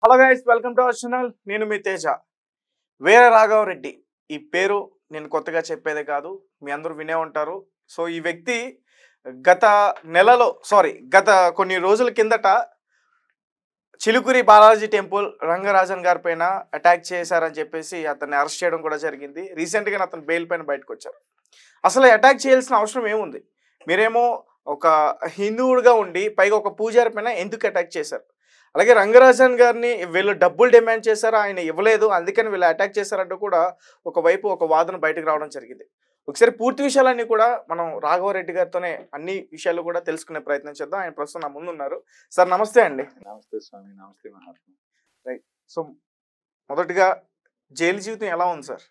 Hello guys, welcome to our channel. నేను మీ తేజ. వీర రాఘవరెడ్డి ఈ పేరు నేను కొత్తగా చెప్పేదే కాదు, మీ అందరూ వినే ఉంటారు. సో ఈ వ్యక్తి గత గత కొన్ని రోజుల కిందట చిలుకురి బాలాజీ టెంపుల్ రంగరాజన్ గారి పైన అటాక్ చేశారని చెప్పేసి అతన్ని అరెస్ట్ చేయడం కూడా జరిగింది. రీసెంట్గా అతను బెయిల్ పైన బయటకు వచ్చారు. అసలు అటాక్ చేయాల్సిన అవసరం ఏముంది? మీరేమో ఒక హిందువుడిగా ఉండి పైగా ఒక పూజారి పైన ఎందుకు అటాక్ చేశారు? అలాగే రంగరాజన్ గారిని వీళ్ళు డబ్బులు డిమాండ్ చేశారు, ఆయన ఇవ్వలేదు, అందుకని వీళ్ళు అటాక్ చేశారంటూ కూడా ఒకవైపు ఒక వాదన బయటకు రావడం జరిగింది. ఒకసారి పూర్తి విషయాలన్నీ కూడా మనం రాఘవరెడ్డి గారితోనే అన్ని విషయాలు కూడా తెలుసుకునే ప్రయత్నం చేద్దాం. ఆయన ప్రస్తుతం నా ముందు ఉన్నారు. సార్ నమస్తే అండి. నమస్తే స్వామి. నమస్తే మహాత్మ. రైట్. సో మొదటిగా జైలు జీవితం ఎలా ఉంది సార్?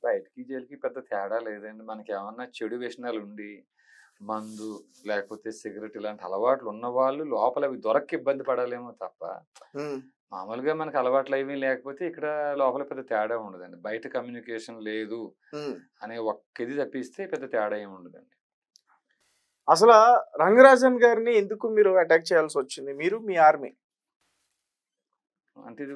బయటికి జైలుకి పెద్ద తేడా లేదండి. మనకి ఏమన్నా చెడు వ్యసనాలు ఉండి మందు లేకపోతే సిగరెట్ ఇలాంటి అలవాట్లు ఉన్న వాళ్ళు లోపల అవి దొరక్క ఇబ్బంది పడాలేమో తప్ప మామూలుగా మనకి అలవాట్లు ఏమీ లేకపోతే ఇక్కడ లోపల పెద్ద తేడా ఉండదండి. బయట కమ్యూనికేషన్ లేదు అనే ఒక్కది తప్పిస్తే పెద్ద తేడా ఏమి ఉండదండి. అసలు రంగరాజన్ గారిని ఎందుకు మీరు అటాక్ చేయాల్సి వచ్చింది, మీరు మీ ఆర్మీ? అంటే ఇది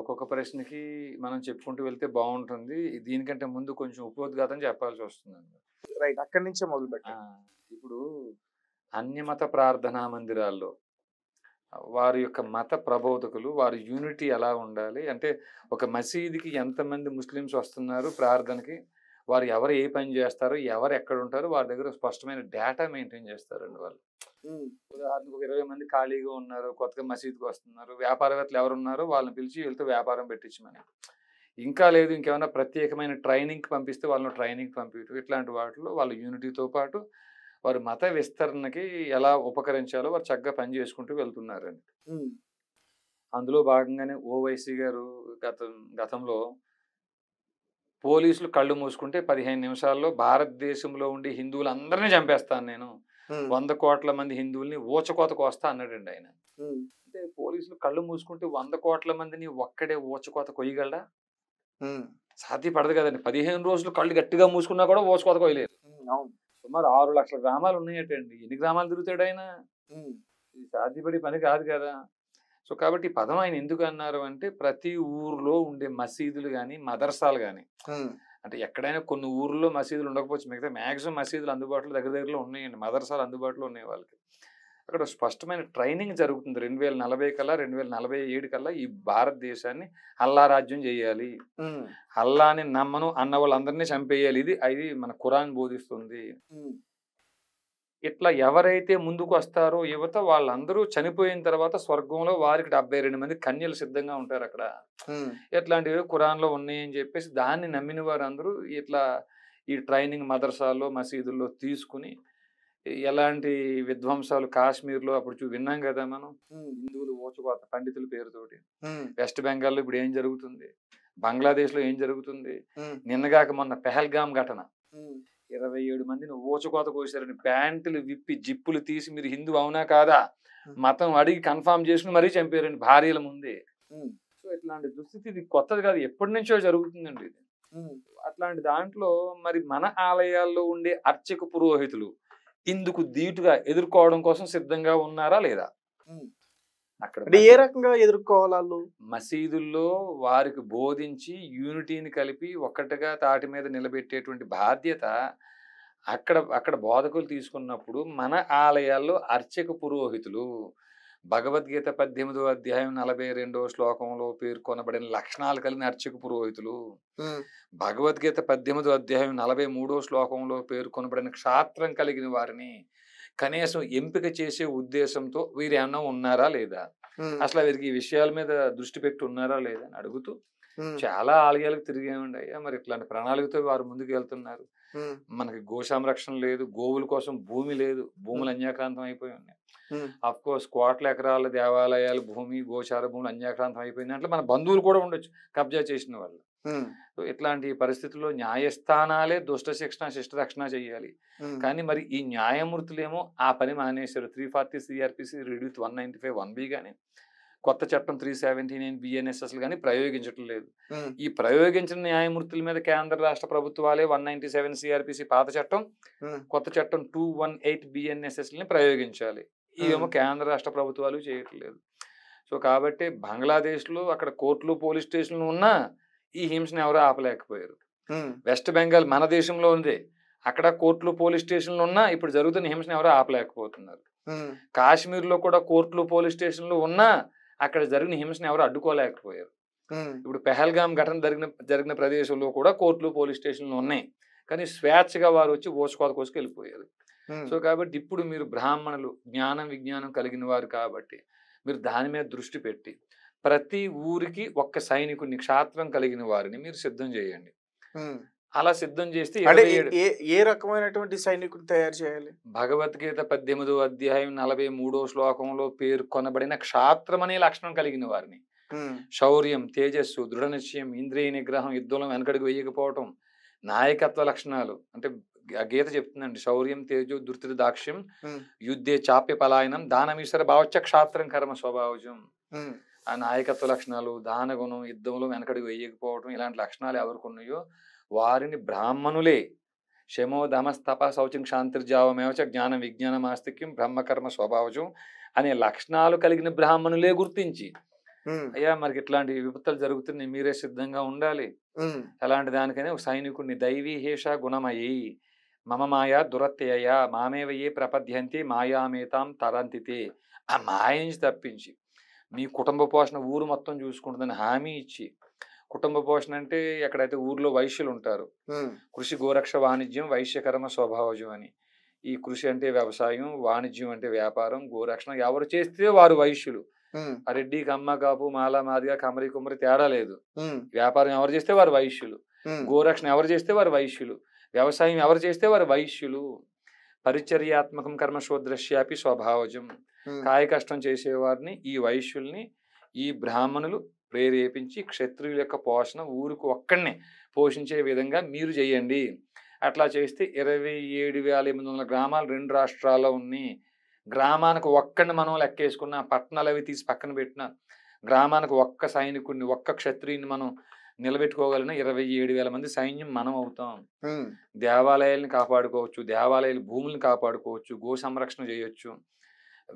ఒక్కొక్క ప్రశ్నకి మనం చెప్పుకుంటూ వెళ్తే బాగుంటుంది. దీనికంటే ముందు కొంచెం ఉపోద్ఘాతం చెప్పాల్సి వస్తుందండి. రైట్, అక్కడి నుంచే మొదలు పెట్టాం. ఇప్పుడు అన్యమత ప్రార్థనా మందిరాల్లో వారి యొక్క మత ప్రబోధకులు వారి యూనిటీ ఎలా ఉండాలి అంటే, ఒక మసీదుకి ఎంతమంది ముస్లిమ్స్ వస్తున్నారు ప్రార్థనకి, వారు ఎవరు ఏ పని చేస్తారు, ఎవరు ఎక్కడ ఉంటారు, వారి దగ్గర స్పష్టమైన డేటా మెయింటైన్ చేస్తారండి వాళ్ళు. ఉదాహరణకు 20 మంది ఖాళీగా ఉన్నారు, కొత్తగా మసీదుకి వస్తున్నారు, వ్యాపారవేత్తలు ఎవరు ఉన్నారో వాళ్ళని పిలిచి వీళ్ళతో వ్యాపారం పెట్టించమని, ఇంకా లేదు ఇంకేమైనా ప్రత్యేకమైన ట్రైనింగ్కి పంపిస్తే వాళ్ళని ట్రైనింగ్ పంపించడం, ఇట్లాంటి వాటిలో వాళ్ళ యూనిటీతో పాటు వారు మత విస్తరణకి ఎలా ఉపకరించాలో వారు చక్కగా పని చేసుకుంటూ వెళ్తున్నారండి. అందులో భాగంగానే ఓవైసీ గారు గతంలో పోలీసులు కళ్ళు మూసుకుంటే 15 నిమిషాల్లో భారతదేశంలో ఉండే హిందువులందరినీ చంపేస్తాను నేను, 100 కోట్ల మంది హిందువుల్ని ఊచకోత కోస్తా అన్నాడండి ఆయన. అంటే పోలీసులు కళ్ళు మూసుకుంటే 100 కోట్ల మందిని ఒక్కడే ఊచకోత కొయ్యగలడా? సాధ్యపడదు కదండి. 15 రోజులు కళ్ళు గట్టిగా మూసుకున్నా కూడా ఊచకోత కొయ్యలేదు. సుమారు 6 లక్షల గ్రామాలు ఉన్నాయటండి. ఎన్ని గ్రామాలు తిరుగుతాడు ఆయన? ఇది సాధ్యపడే పని కాదు కదా. సో కాబట్టి ఈ పదం ఆయన ఎందుకు అన్నారు అంటే, ప్రతి ఊర్లో ఉండే మసీదులు కానీ మదర్సాలు కానీ, అంటే ఎక్కడైనా కొన్ని ఊర్లో మసీదులు ఉండకపోవచ్చు, మిగతా మ్యాక్సిమం మసీదులు అందుబాటులో దగ్గరలో ఉన్నాయండి, మదర్సాలు అందుబాటులో ఉన్నాయి వాళ్ళకి. అక్కడ స్పష్టమైన ట్రైనింగ్ జరుగుతుంది. 2040 కల్లా 2047 కల్లా ఈ భారతదేశాన్ని అల్లా రాజ్యం చేయాలి, అల్లాని నమ్మను అన్న వాళ్ళందరినీ చంపేయాలి, ఇది మన ఖురాన్ బోధిస్తుంది. ఇట్లా ఎవరైతే ముందుకు వస్తారో యువత, వాళ్ళందరూ చనిపోయిన తర్వాత స్వర్గంలో వారికి 72 మంది కన్యలు సిద్ధంగా ఉంటారు అక్కడ. ఇట్లాంటివి ఖురాన్లో ఉన్నాయని చెప్పేసి దాన్ని నమ్మిన వారందరూ ఇట్లా ఈ ట్రైనింగ్ మదర్సాల్లో మసీదుల్లో తీసుకుని ఎలాంటి విధ్వంసాలు కాశ్మీర్లో అప్పుడు విన్నాం కదా మనం, హిందువులు ఓచుకోత పండితుల పేరుతోటి. వెస్ట్ బెంగాల్లో ఇప్పుడు ఏం జరుగుతుంది, బంగ్లాదేశ్లో ఏం జరుగుతుంది, నిన్నగాక మొన్న పెహల్గామ్ ఘటన 27 మందిని ఊచకోత కోసారని, ప్యాంటులు విప్పి జిప్పులు తీసి మీరు హిందూ అవునా కాదా మతం అడిగి కన్ఫామ్ చేసుకుని మరీ చంపారండి భార్యల ముందే. సో ఇట్లాంటి దుస్థితి ఇది కొత్తది కాదు, ఎప్పటి నుంచో జరుగుతుందండి ఇది. అట్లాంటి దాంట్లో మరి మన ఆలయాల్లో ఉండే అర్చక పురోహితులు ఇందుకు ధీటుగా ఎదుర్కోవడం కోసం సిద్ధంగా ఉన్నారా లేదా? అక్కడ ఏ రకంగా ఎదుర్కోవాలి? మసీదుల్లో వారికి బోధించి యూనిటీని కలిపి ఒక్కటిగా తాటి మీద నిలబెట్టేటువంటి బాధ్యత అక్కడ బోధకులు తీసుకున్నప్పుడు, మన ఆలయాల్లో అర్చక పురోహితులు భగవద్గీత 18వ అధ్యాయం 42వ శ్లోకంలో పేర్కొనబడిన లక్షణాలు కలిగిన అర్చక పురోహితులు, భగవద్గీత 18వ అధ్యాయం 43వ శ్లోకంలో పేర్కొనబడిన క్షాత్రం కలిగిన వారిని కనీసం ఎంపిక చేసే ఉద్దేశంతో వీరు ఏమన్నా ఉన్నారా లేదా, అసలు వీరికి ఈ విషయాల మీద దృష్టి పెట్టి ఉన్నారా లేదా అని అడుగుతూ చాలా ఆలయాలకు తిరిగేమండి. అయ్యా మరి ఇట్లాంటి ప్రణాళికతో వారు ముందుకు వెళ్తున్నారు. మనకి గో సంరక్షణ లేదు, గోవుల కోసం భూమి లేదు, భూములు అన్యాక్రాంతం అయిపోయి ఉన్నాయి. అఫ్ కోర్స్ కోట్ల ఎకరాల దేవాలయాలు భూమి గోచార భూములు అన్యాక్రాంతం అయిపోయింది అంటే మన బంధువులు కూడా ఉండొచ్చు కబ్జా చేసిన వాళ్ళు. సో ఇట్లాంటి పరిస్థితుల్లో న్యాయస్థానాలే దుష్ట శిక్షణ శిష్ట రక్షణ చేయాలి. కానీ మరి ఈ న్యాయమూర్తులేమో ఆ పని మానేశారు. 340 CRPC రిడ్యూస్ 195 1B కానీ, కొత్త చట్టం 379 BNSS కానీ ప్రయోగించడం లేదు. ఈ ప్రయోగించిన న్యాయమూర్తుల మీద కేంద్ర రాష్ట్ర ప్రభుత్వాలే 197 CRPC పాత చట్టం, కొత్త చట్టం 218 BNSS ప్రయోగించాలి. ఇవేమో కేంద్ర రాష్ట్ర ప్రభుత్వాలు చేయట్లేదు. సో కాబట్టి బంగ్లాదేశ్లో అక్కడ కోర్టులు పోలీస్ స్టేషన్లు ఉన్నా ఈ హింసను ఎవరు ఆపలేకపోయారు. వెస్ట్ బెంగాల్ మన దేశంలో ఉంది, అక్కడ కోర్టులు పోలీస్ స్టేషన్లు ఉన్నా ఇప్పుడు జరుగుతున్న హింసను ఎవరు ఆపలేకపోతున్నారు. కాశ్మీర్లో కూడా కోర్టులు పోలీస్ స్టేషన్లు ఉన్నా అక్కడ జరిగిన హింసను ఎవరు అడ్డుకోలేకపోయారు. ఇప్పుడు పెహల్గాం ఘటన జరిగిన ప్రదేశంలో కూడా కోర్టులు పోలీస్ స్టేషన్లు ఉన్నాయి, కానీ స్వేచ్ఛగా వారు వచ్చి ఓచుకోత కోసుకు వెళ్ళిపోయారు. సో కాబట్టి ఇప్పుడు మీరు బ్రాహ్మణులు జ్ఞానం విజ్ఞానం కలిగిన వారు కాబట్టి మీరు దాని మీద దృష్టి పెట్టి ప్రతి ఊరికి ఒక్క సైనికుడిని క్షాత్రం కలిగిన వారిని మీరు సిద్ధం చేయండి. అలా సిద్ధం చేస్తే ఏ రకమైనటువంటి సైనికుడిని తయారు చేయాలి? భగవద్గీత 18వ అధ్యాయం 43వ శ్లోకంలో పేర్కొనబడిన క్షాత్రం అనే లక్షణం కలిగిన వారిని, శౌర్యం, తేజస్సు, దృఢ నిశ్చయం, ఇంద్రియ నిగ్రహం, యుద్ధంలో వెనకడికి వేయకపోవటం, నాయకత్వ లక్షణాలు అంటే గీత చెప్తుందండి, శౌర్యం, తేజో, దుర్తి, దాక్ష్యం, యుద్ధే చాప్య పలాయనం, దానమీశ్వర భావచ్చ క్షాత్రం కర్మ స్వభావజం. ఆ నాయకత్వ లక్షణాలు, దాన గుణం, యుద్ధంలో వెనకడికి వేయకపోవటం, ఇలాంటి లక్షణాలు ఎవరికి ఉన్నాయో వారిని బ్రాహ్మణులే శమో దమస్తప శౌచం శాంతిర్జావమేవచ జ్ఞానం విజ్ఞానం ఆస్తిక్యం బ్రహ్మకర్మ స్వభావజం అనే లక్షణాలు కలిగిన బ్రాహ్మణులే గుర్తించి, అయ్యా మనకి ఇట్లాంటి విపత్తులు జరుగుతున్నాయి, మీరే సిద్ధంగా ఉండాలి. ఎలాంటి దానికైనా ఒక సైనికుడిని దైవీహేష గుణమయ్యి మమ మాయా దురత్యయ మామేవయే ప్రపద్యంతి మాయామేతాం తరంతితే, ఆ మాయ నుంచి తప్పించి మీ కుటుంబ పోషణ ఊరు మొత్తం చూసుకుంటుందని హామీ ఇచ్చి, కుటుంబ పోషణ అంటే ఎక్కడైతే ఊర్లో వైశ్యులు ఉంటారు, కృషి గోరక్ష వాణిజ్యం వైశ్యకర్మ స్వభావజం అని. ఈ కృషి అంటే వ్యవసాయం, వాణిజ్యం అంటే వ్యాపారం, గోరక్షణ ఎవరు చేస్తే వారు వైశ్యులు. ఆ రెడ్డి కమ్మ కాపు మాల మాదిగా కమరి కుమ్మరి తేడా లేదు. వ్యాపారం ఎవరు చేస్తే వారు వైశ్యులు, గోరక్షణ ఎవరు చేస్తే వారు వైశ్యులు, వ్యవసాయం ఎవరు చేస్తే వారు వైశ్యులు. పరిచర్యాత్మకం కర్మ శూద్రశ్యాపి స్వభావజం, కాయ కష్టం చేసేవారిని ఈ వైశ్యుల్ని ఈ బ్రాహ్మణులు ప్రేరేపించి క్షత్రియుల యొక్క పోషణ ఊరికి ఒక్కడనే పోషించే విధంగా మీరు చేయండి. అట్లా చేస్తే 27,800 గ్రామాలు 2 రాష్ట్రాల్లో ఉన్నాయి. గ్రామానికి ఒక్కడిని మనం లెక్కేసుకున్న, పట్టణాలు అవి తీసి పక్కన పెట్టిన, గ్రామానికి ఒక్క సైనికుడిని ఒక్క క్షత్రియుని మనం నిలబెట్టుకోగలిగిన 27,000 మంది సైన్యం మనం అవుతాం. దేవాలయాలను కాపాడుకోవచ్చు, దేవాలయాల భూములను కాపాడుకోవచ్చు, గో సంరక్షణ చేయొచ్చు.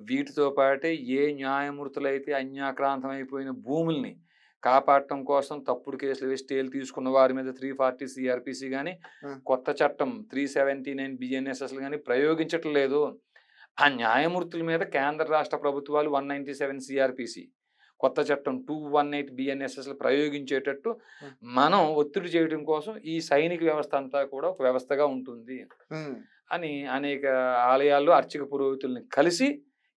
వీటితో పాటే ఏ న్యాయమూర్తులైతే అన్యాక్రాంతం అయిపోయిన భూముల్ని కాపాడటం కోసం తప్పుడు కేసులు వేసి స్టేలు తీసుకున్న వారి మీద 340 CRPC కానీ కొత్త చట్టం 379 BNSS కానీ ప్రయోగించటం లేదు. ఆ న్యాయమూర్తుల మీద కేంద్ర రాష్ట్ర ప్రభుత్వాలు 197 CRPC కొత్త చట్టం 218 BNSS ప్రయోగించేటట్టు మనం ఒత్తిడి చేయడం కోసం ఈ సైనిక వ్యవస్థ అంతా కూడా ఒక వ్యవస్థగా ఉంటుంది అని అనేక ఆలయాల్లో అర్చక పురోహితుల్ని కలిసి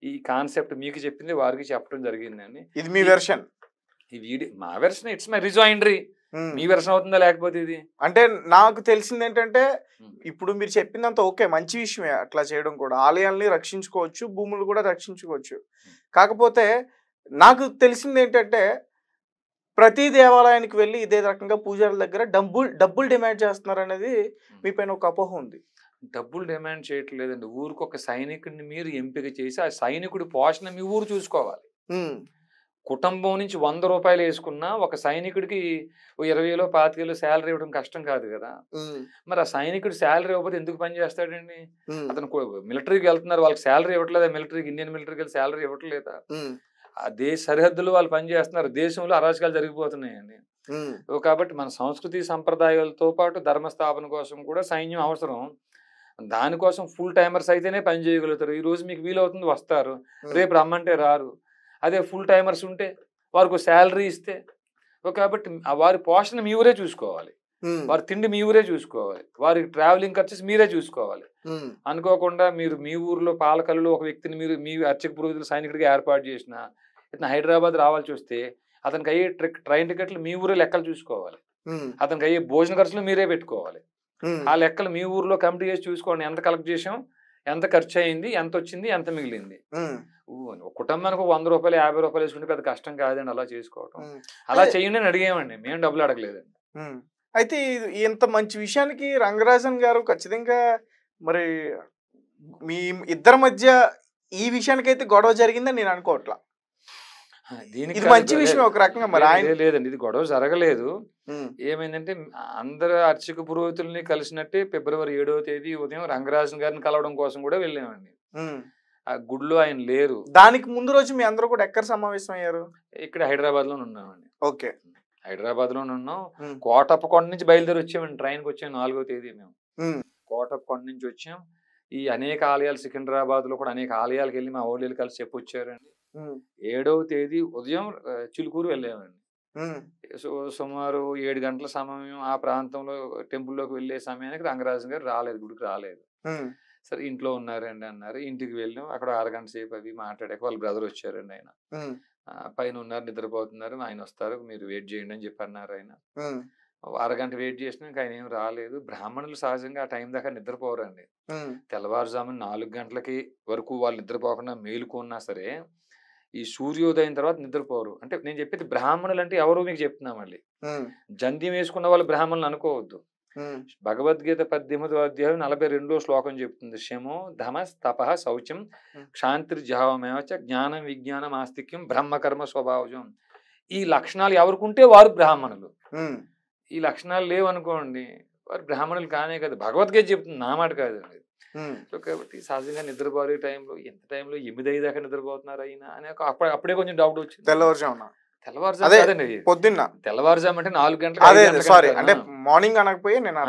ఈ కాన్సెప్ట్ మీకు చెప్పింది వారికి చెప్పడం జరిగిందండి. ఇది మీ వెర్షన్? మా వెర్షన్, ఇట్స్ మై రిజాయిండరీ. మీ వెర్షన్ అవుతుందా లేకపోతే ఇది? అంటే నాకు తెలిసింది ఏంటంటే ఇప్పుడు మీరు చెప్పిందంత ఓకే, మంచి విషయమే అట్లా చేయడం కూడా. ఆలయాల్ని రక్షించుకోవచ్చు, భూములు కూడా రక్షించుకోవచ్చు. కాకపోతే నాకు తెలిసింది ఏంటంటే ప్రతి దేవాలయానికి వెళ్ళి ఇదే రకంగా పూజారుల దగ్గర డబ్బులు డిమాండ్ చేస్తున్నారు అనేది మీ పైన ఒక అపోహ ఉంది. డబ్బులు డిమాండ్ చేయట్లేదండి. ఊరికి ఒక సైనికుడిని మీరు ఎంపిక చేసి ఆ సైనికుడి పోషణ మీ ఊరు చూసుకోవాలి. కుటుంబం నుంచి 100 రూపాయలు వేసుకున్నా ఒక సైనికుడికి 20,000 25,000 శాలరీ ఇవ్వడం కష్టం కాదు కదా. మరి ఆ సైనికుడు శాలరీ ఇవ్వకపోతే ఎందుకు పని చేస్తాడండి? అతను మిలిటరీకి వెళ్తున్నారు, వాళ్ళకి శాలరీ ఇవ్వట్లేదా? మిలిటరీకి, ఇండియన్ మిలిటరీకి వెళ్ళి శాలరీ ఇవ్వట్లేదా? ఆ దేశ సరిహద్దులు వాళ్ళు పనిచేస్తున్నారు, దేశంలో అరాచకాలు జరిగిపోతున్నాయండి. కాబట్టి మన సంస్కృతి సంప్రదాయాలతో పాటు ధర్మస్థాపన కోసం కూడా సైన్యం అవసరం. దానికోసం ఫుల్ టైమర్స్ అయితేనే పని చేయగలుగుతారు. ఈ రోజు మీకు వీలవుతుంది వస్తారు, రేపు రమ్మంటే రారు. అదే ఫుల్ టైమర్స్ ఉంటే వారికి శాలరీ ఇస్తే, కాబట్టి వారి పోషణ మీ ఊరే చూసుకోవాలి, వారి తిండి మీ ఊరే చూసుకోవాలి, వారి ట్రావెలింగ్ ఖర్చెస్ మీరే చూసుకోవాలి. అనుకోకుండా మీరు మీ ఊర్లో పాలకల్లో ఒక వ్యక్తిని మీరు మీ అర్చక పురోహితులు సైనికుడిగా ఏర్పాటు చేసిన ఇతను హైదరాబాద్ రావాల్సి వస్తే అతనికి అయ్యే ట్రైన్ టికెట్లు మీ ఊరే లెక్కలు చూసుకోవాలి, అతనికి అయ్యే భోజన ఖర్చులు మీరే పెట్టుకోవాలి. ఆ లెక్కలు మీ ఊర్లో కమిటీ చేసి చూసుకోండి, ఎంత కలెక్ట్ చేసాం, ఎంత ఖర్చు అయింది, ఎంత వచ్చింది, ఎంత మిగిలింది. కుటుంబానికి 100 రూపాయలు 50 రూపాయలు వేసుకుంటే పెద్ద కష్టం కాదండి అలా చేసుకోవటం. అలా చేయండి అని అడిగామండి, మేము డబ్బులు అడగలేదండి. అయితే ఇంత మంచి విషయానికి రంగరాజన్ గారు ఖచ్చితంగా మరి మీ ఇద్దరి మధ్య ఈ విషయానికైతే గొడవ జరిగిందని నేను అనుకోవట్లా. దీనికి మంచి విషయం ఒక రకంగా. మరి ఆయన లేదండి, ఇది గొడవ జరగలేదు. ఏమైందంటే అందరు అర్చక పురోహితుల్ని కలిసినట్టే ఫిబ్రవరి 7వ తేదీ ఉదయం రంగరాజన్ గారిని కలవడం కోసం కూడా వెళ్ళామండి. ఆ గుడిలో ఆయన లేరు. దానికి ముందు రోజు మీ అందరూ కూడా ఎక్కడ సమావేశం అయ్యారు? ఇక్కడ హైదరాబాద్ లో ఉన్నామండి. ఓకే. హైదరాబాద్ లోనే ఉన్నాం. కోటప్పకొండ నుంచి బయలుదేరి వచ్చామండి. ట్రైన్కి వచ్చాం 4వ తేదీ మేము. కోటప్పకొండ నుంచి వచ్చాం. ఈ అనేక ఆలయాలు సికింద్రాబాద్ లో కూడా అనేక ఆలయాలకు వెళ్ళి మా ఊళ్ళో కలిసి చెప్పొచ్చారండి. 7వ తేదీ ఉదయం చిలుకూరు వెళ్ళామండి. సుమారు 7 గంటల సమయం ఆ ప్రాంతంలో టెంపుల్లోకి వెళ్ళే సమయానికి రంగరాజన్ గారు రాలేదు, గుడికి రాలేదు. సరే ఇంట్లో ఉన్నారండి అన్నారు. ఇంటికి వెళ్ళాం. అక్కడ 6 గంటల సేపు అవి మాట్లాడాక వాళ్ళ బ్రదర్ వచ్చారండి. ఆయన పైన ఉన్నారు, నిద్రపోతున్నారు, ఆయన వస్తారు, మీరు వెయిట్ చేయండి అని చెప్పి అన్నారు. ఆయన అరగంట వెయిట్ చేసినా ఇంకా ఆయన ఏం రాలేదు. బ్రాహ్మణులు సహజంగా ఆ టైం దాకా నిద్రపోరండి. తెల్లవారుజామున 4 గంటలకి వరకు వాళ్ళు నిద్రపోకుండా మేలుకున్నా సరే ఈ సూర్యోదయం తర్వాత నిద్రపోరు. అంటే నేను చెప్పేది బ్రాహ్మణులు అంటే ఎవరు మీకు చెప్తున్నా. మళ్ళీ జంధ్యం వేసుకున్న వాళ్ళు బ్రాహ్మణులు అనుకోవద్దు. భగవద్గీత 18వ అధ్యాయం 42వ శ్లోకం చెప్తుంది. శమో ధమస్ తపః శౌచం క్షాంతిర్జావమేవచ జ్ఞానం విజ్ఞానం ఆస్తిక్యం బ్రహ్మకర్మ స్వభావజం. ఈ లక్షణాలు ఎవరికుంటే వారు బ్రాహ్మణులు. ఈ లక్షణాలు లేవనుకోండి వారు బ్రాహ్మణులు కానే కదా. భగవద్గీత చెప్తుంది, నా మాట కాదండి. సో కాబట్టి సహజంగా నిద్రపోయే టైంలో ఎంత టైంలో 8-5 దాకా నిద్రపోతున్నారు అయినా అని అప్పుడే కొంచెం డౌట్ వచ్చింది. తెల్లవారుజామున పొద్దున్న తెల్లవారుజాము అంటే 4 గంటలకు, అంటే మార్నింగ్ అనకపోయి నేను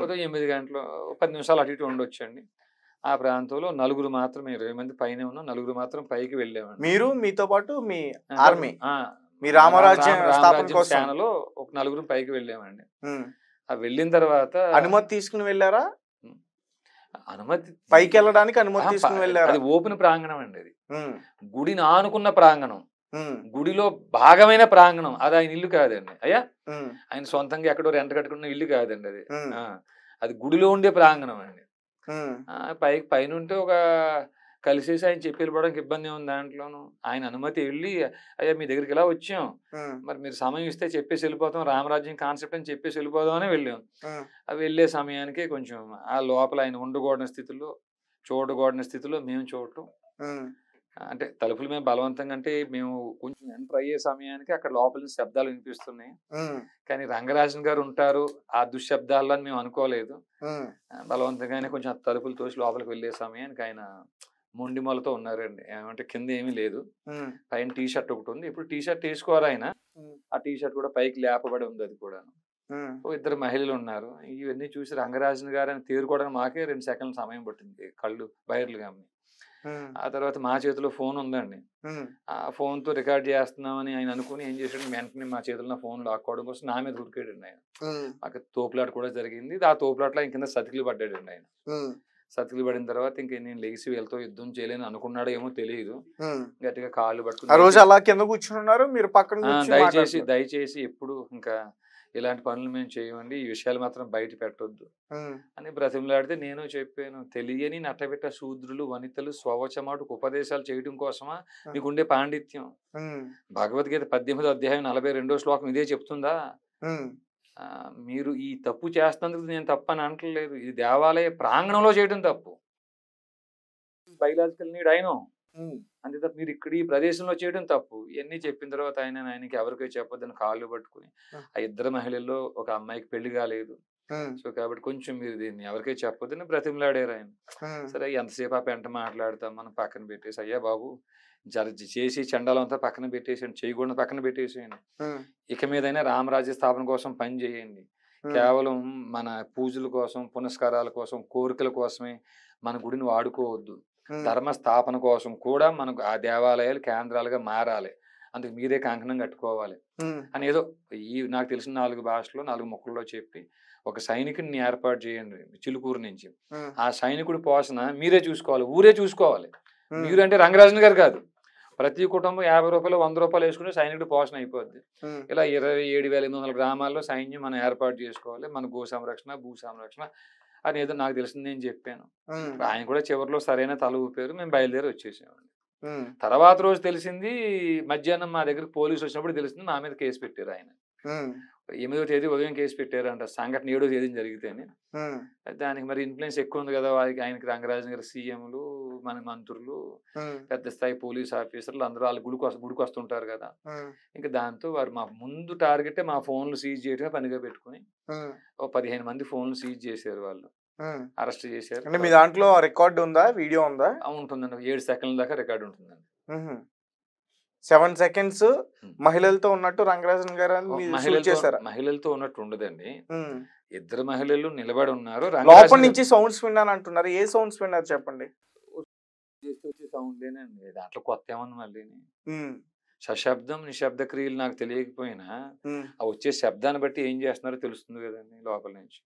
ఉదయం 8 గంటలు 10 నిమిషాలు అటు ఇటు ఉండొచ్చండి. ఆ ప్రాంతంలో 4 మాత్రం, 20 మంది పైన ఉన్నాం, 4 మాత్రం పైకి వెళ్ళామండి. మీరు మీతో పాటు మీ ఆర్మీ మీ రామరాజ్యం సేనలో ఒక 4 పైకి వెళ్ళామండి. ఆ వెళ్ళిన తర్వాత అనుమతి తీసుకుని వెళ్ళారా? అనుమతి పైకి వెళ్ళడానికి అనుమతి తీసుకుని వెళ్ళారా? అది ఓపెన్ ప్రాంగణం అండి. అది గుడిని ఆనుకున్న ప్రాంగణం, గుడిలో భాగమైన ప్రాంగణం. అది ఆయన ఇల్లు కాదండి. అయ్యా ఆయన సొంతంగా ఎక్కడో రెంట కట్టుకున్న ఇల్లు కాదండి. అది అది గుడిలో ఉండే ప్రాంగణం అండి. పైన ఉంటే ఒక కలిసేసి ఆయన చెప్పి వెళ్ళిపోవడానికి ఇబ్బంది ఉంది దాంట్లోనూ. ఆయన అనుమతి వెళ్ళి అయ్యా మీ దగ్గరికి ఇలా వచ్చాం, మరి మీరు సమయం ఇస్తే చెప్పేసి వెళ్ళిపోతాం, రామరాజ్యం కాన్సెప్ట్ అని చెప్పేసి వెళ్ళిపోదాం అని వెళ్ళాం. అవి వెళ్ళే సమయానికి కొంచెం ఆ లోపల ఆయన ఉండకూడని స్థితిలో, చూడకూడని స్థితిలో మేము చూడటం. అంటే తలుపులు మేము బలవంతంగా, అంటే మేము కొంచెం ఎంటర్ అయ్యే సమయానికి అక్కడ లోపల నుంచి శబ్దాలు వినిపిస్తున్నాయి. కానీ రంగరాజన్ గారు ఉంటారు ఆ దుశ్శబ్దాల్లో అని మేము అనుకోలేదు. బలవంతంగానే కొంచెం తలుపులు తోసి లోపలికి వెళ్ళే సమయానికి ఆయన మొండి మొలతో ఉన్నారండి. ఏమంటే కింద ఏమీ లేదు, పైన టీ షర్ట్ ఒకటి ఉంది. ఇప్పుడు టీ షర్ట్ వేసుకోరు ఆయన. ఆ టీ షర్ట్ కూడా పైకి లేపబడి ఉంది. అది కూడా 2 మహిళలు ఉన్నారు. ఇవన్నీ చూసి రంగరాజన్ గారు అని తేరుకోవడానికి మాకే 2 సెకండ్ల సమయం పట్టింది, కళ్ళు బయర్లు కానీ. ఆ తర్వాత మా చేతిలో ఫోన్ ఉందండి. ఆ ఫోన్ తో రికార్డ్ చేస్తున్నామని ఆయన అనుకుని ఏం చేశాడు, వెంటనే మా చేతిలో ఫోన్ లాక్కోవడం కోసం నా మీద ఉరికాడండి ఆయన. మాకు తోపులాట కూడా జరిగింది. ఆ తోపులాట్లో ఆయన కింద సతికిలు పడ్డాడండి ఆయన. సతికిలు పడిన తర్వాత ఇంక నేను లేచి వీళ్ళతో యుద్ధం చేయలేని అనుకున్నాడో ఏమో తెలియదు, గట్టిగా కాళ్ళు పట్టుకుని ఆ రోజు అలా కింద కూర్చున్నారు. మీరు పక్కన దయచేసి ఎప్పుడు ఇంకా ఇలాంటి పనులు మేము చేయమండి, ఈ విషయాలు మాత్రం బయట పెట్టొద్దు అని బ్రతిమలాడితే నేను చెప్పాను, తెలియని నట్టబెట్ట శూద్రులు వనితలు స్వవచమాటుకు ఉపదేశాలు చేయడం కోసమా మీకుండే పాండిత్యం? భగవద్గీత 18వ అధ్యాయం 42వ శ్లోకం ఇదే చెప్తుందా? మీరు ఈ తప్పు చేస్తున్నందుకు నేను తప్పు అని అంటలేదు. ఇది దేవాలయ ప్రాంగణంలో చేయడం తప్పు. బయలాజికల్ నీడ్ అయినా అంతే తప్ప మీరు ఇక్కడ ఈ ప్రదేశంలో చేయడం తప్పు. ఇవన్నీ చెప్పిన తర్వాత ఆయనకి ఎవరికై చెప్పొద్దని కాళ్ళు పట్టుకుని, ఆ 2 మహిళల్లో ఒక అమ్మాయికి పెళ్లి కాలేదు. సో కాబట్టి కొంచెం మీరు దీన్ని ఎవరికై చెప్పొద్దని బ్రతిమలాడారు ఆయన. సరే ఎంతసేపు ఆ పెంట మాట్లాడతాం, మనం పక్కన పెట్టేసి అయ్యా బాబు చేసి చండాలం అంతా పక్కన పెట్టేసేయండి, చేయకూడదు పక్కన పెట్టేసేయండి, ఇక మీదైనా రామరాజ్య స్థాపన కోసం పని చేయండి. కేవలం మన పూజల కోసం, పునస్కారాల కోసం, కోరికల కోసమే మన గుడిని వాడుకోవద్దు. ధర్మ స్థాపన కోసం కూడా మనకు ఆ దేవాలయాలు కేంద్రాలుగా మారాలి, అందుకు మీరే కంకణం కట్టుకోవాలి అని ఏదో నాకు తెలిసిన 4 భాషలో 4 ముక్కల్లో చెప్పి ఒక సైనికుడిని ఏర్పాటు చేయండి చిలుకూరు నుంచి. ఆ సైనికుడి పోషణ మీరే చూసుకోవాలి, ఊరే చూసుకోవాలి. మీరు అంటే రంగరాజన్ గారు కాదు, ప్రతి కుటుంబం 50 రూపాయలు 100 రూపాయలు వేసుకుంటే సైనికుడి పోషణ అయిపోద్ది. ఇలా 27,800 గ్రామాల్లో సైన్యం మనం ఏర్పాటు చేసుకోవాలి, మన గో సంరక్షణ భూ సంరక్షణ అని ఏదో నాకు తెలిసింది నేను చెప్పాను. ఆయన కూడా చివరిలో సరైన తల ఊపారు, మేము బయలుదేరి వచ్చేసామండి. తర్వాత రోజు తెలిసింది, మధ్యాహ్నం మా దగ్గర పోలీసు వచ్చినప్పుడు తెలిసింది మా మీద కేసు పెట్టారు. ఆయన 8వ తేదీ ఉదయం కేసు పెట్టారంట, సంఘటన 7వ తేదీని జరిగితేనే. దానికి మరి ఇన్ఫ్లుయెన్స్ ఎక్కువ ఉంది కదా ఆయనకి, రంగరాజన్ గారి సీఎంలు, మన మంత్రులు, పెద్ద స్థాయి పోలీస్ ఆఫీసర్లు అందరూ వాళ్ళు గుడికి వస్తుంటారు కదా. ఇంకా దాంతో వారు మా ముందు టార్గెట్ మా ఫోన్లు సీజ్ చేయడమే పనిగా పెట్టుకుని 15 మంది ఫోన్లు సీజ్ చేశారు వాళ్ళు. అరెస్ట్ చేశారు. అంటే మీ దాంట్లో రికార్డ్ ఉందా, వీడియో ఉందా? ఉంటుందండి, 7 సెకండ్ల దాకా రికార్డు ఉంటుందండి. 7 సెకండ్స్ మహిళలతో ఉన్నట్టు రంగరాజన్ గారు అని మీరు షూట్ చేశారా? మహిళలతో ఉన్నట్టు ఉండదండి, ఇద్దరు మహిళలు నిలబడి ఉన్నారు. లోపల నుంచి సౌండ్స్ విన్నాను అంటున్నారు. ఏ సౌండ్స్ విన్నారు చెప్పండి. వచ్చే సౌండ్లేనండి, దాంట్లో కొత్త ఏమన్నా మళ్ళీ సశబ్దం నిశ్శబ్ద క్రియలు నాకు తెలియకపోయినా ఆ వచ్చే శబ్దాన్ని బట్టి ఏం చేస్తున్నారో తెలుస్తుంది కదండి లోపల నుంచి.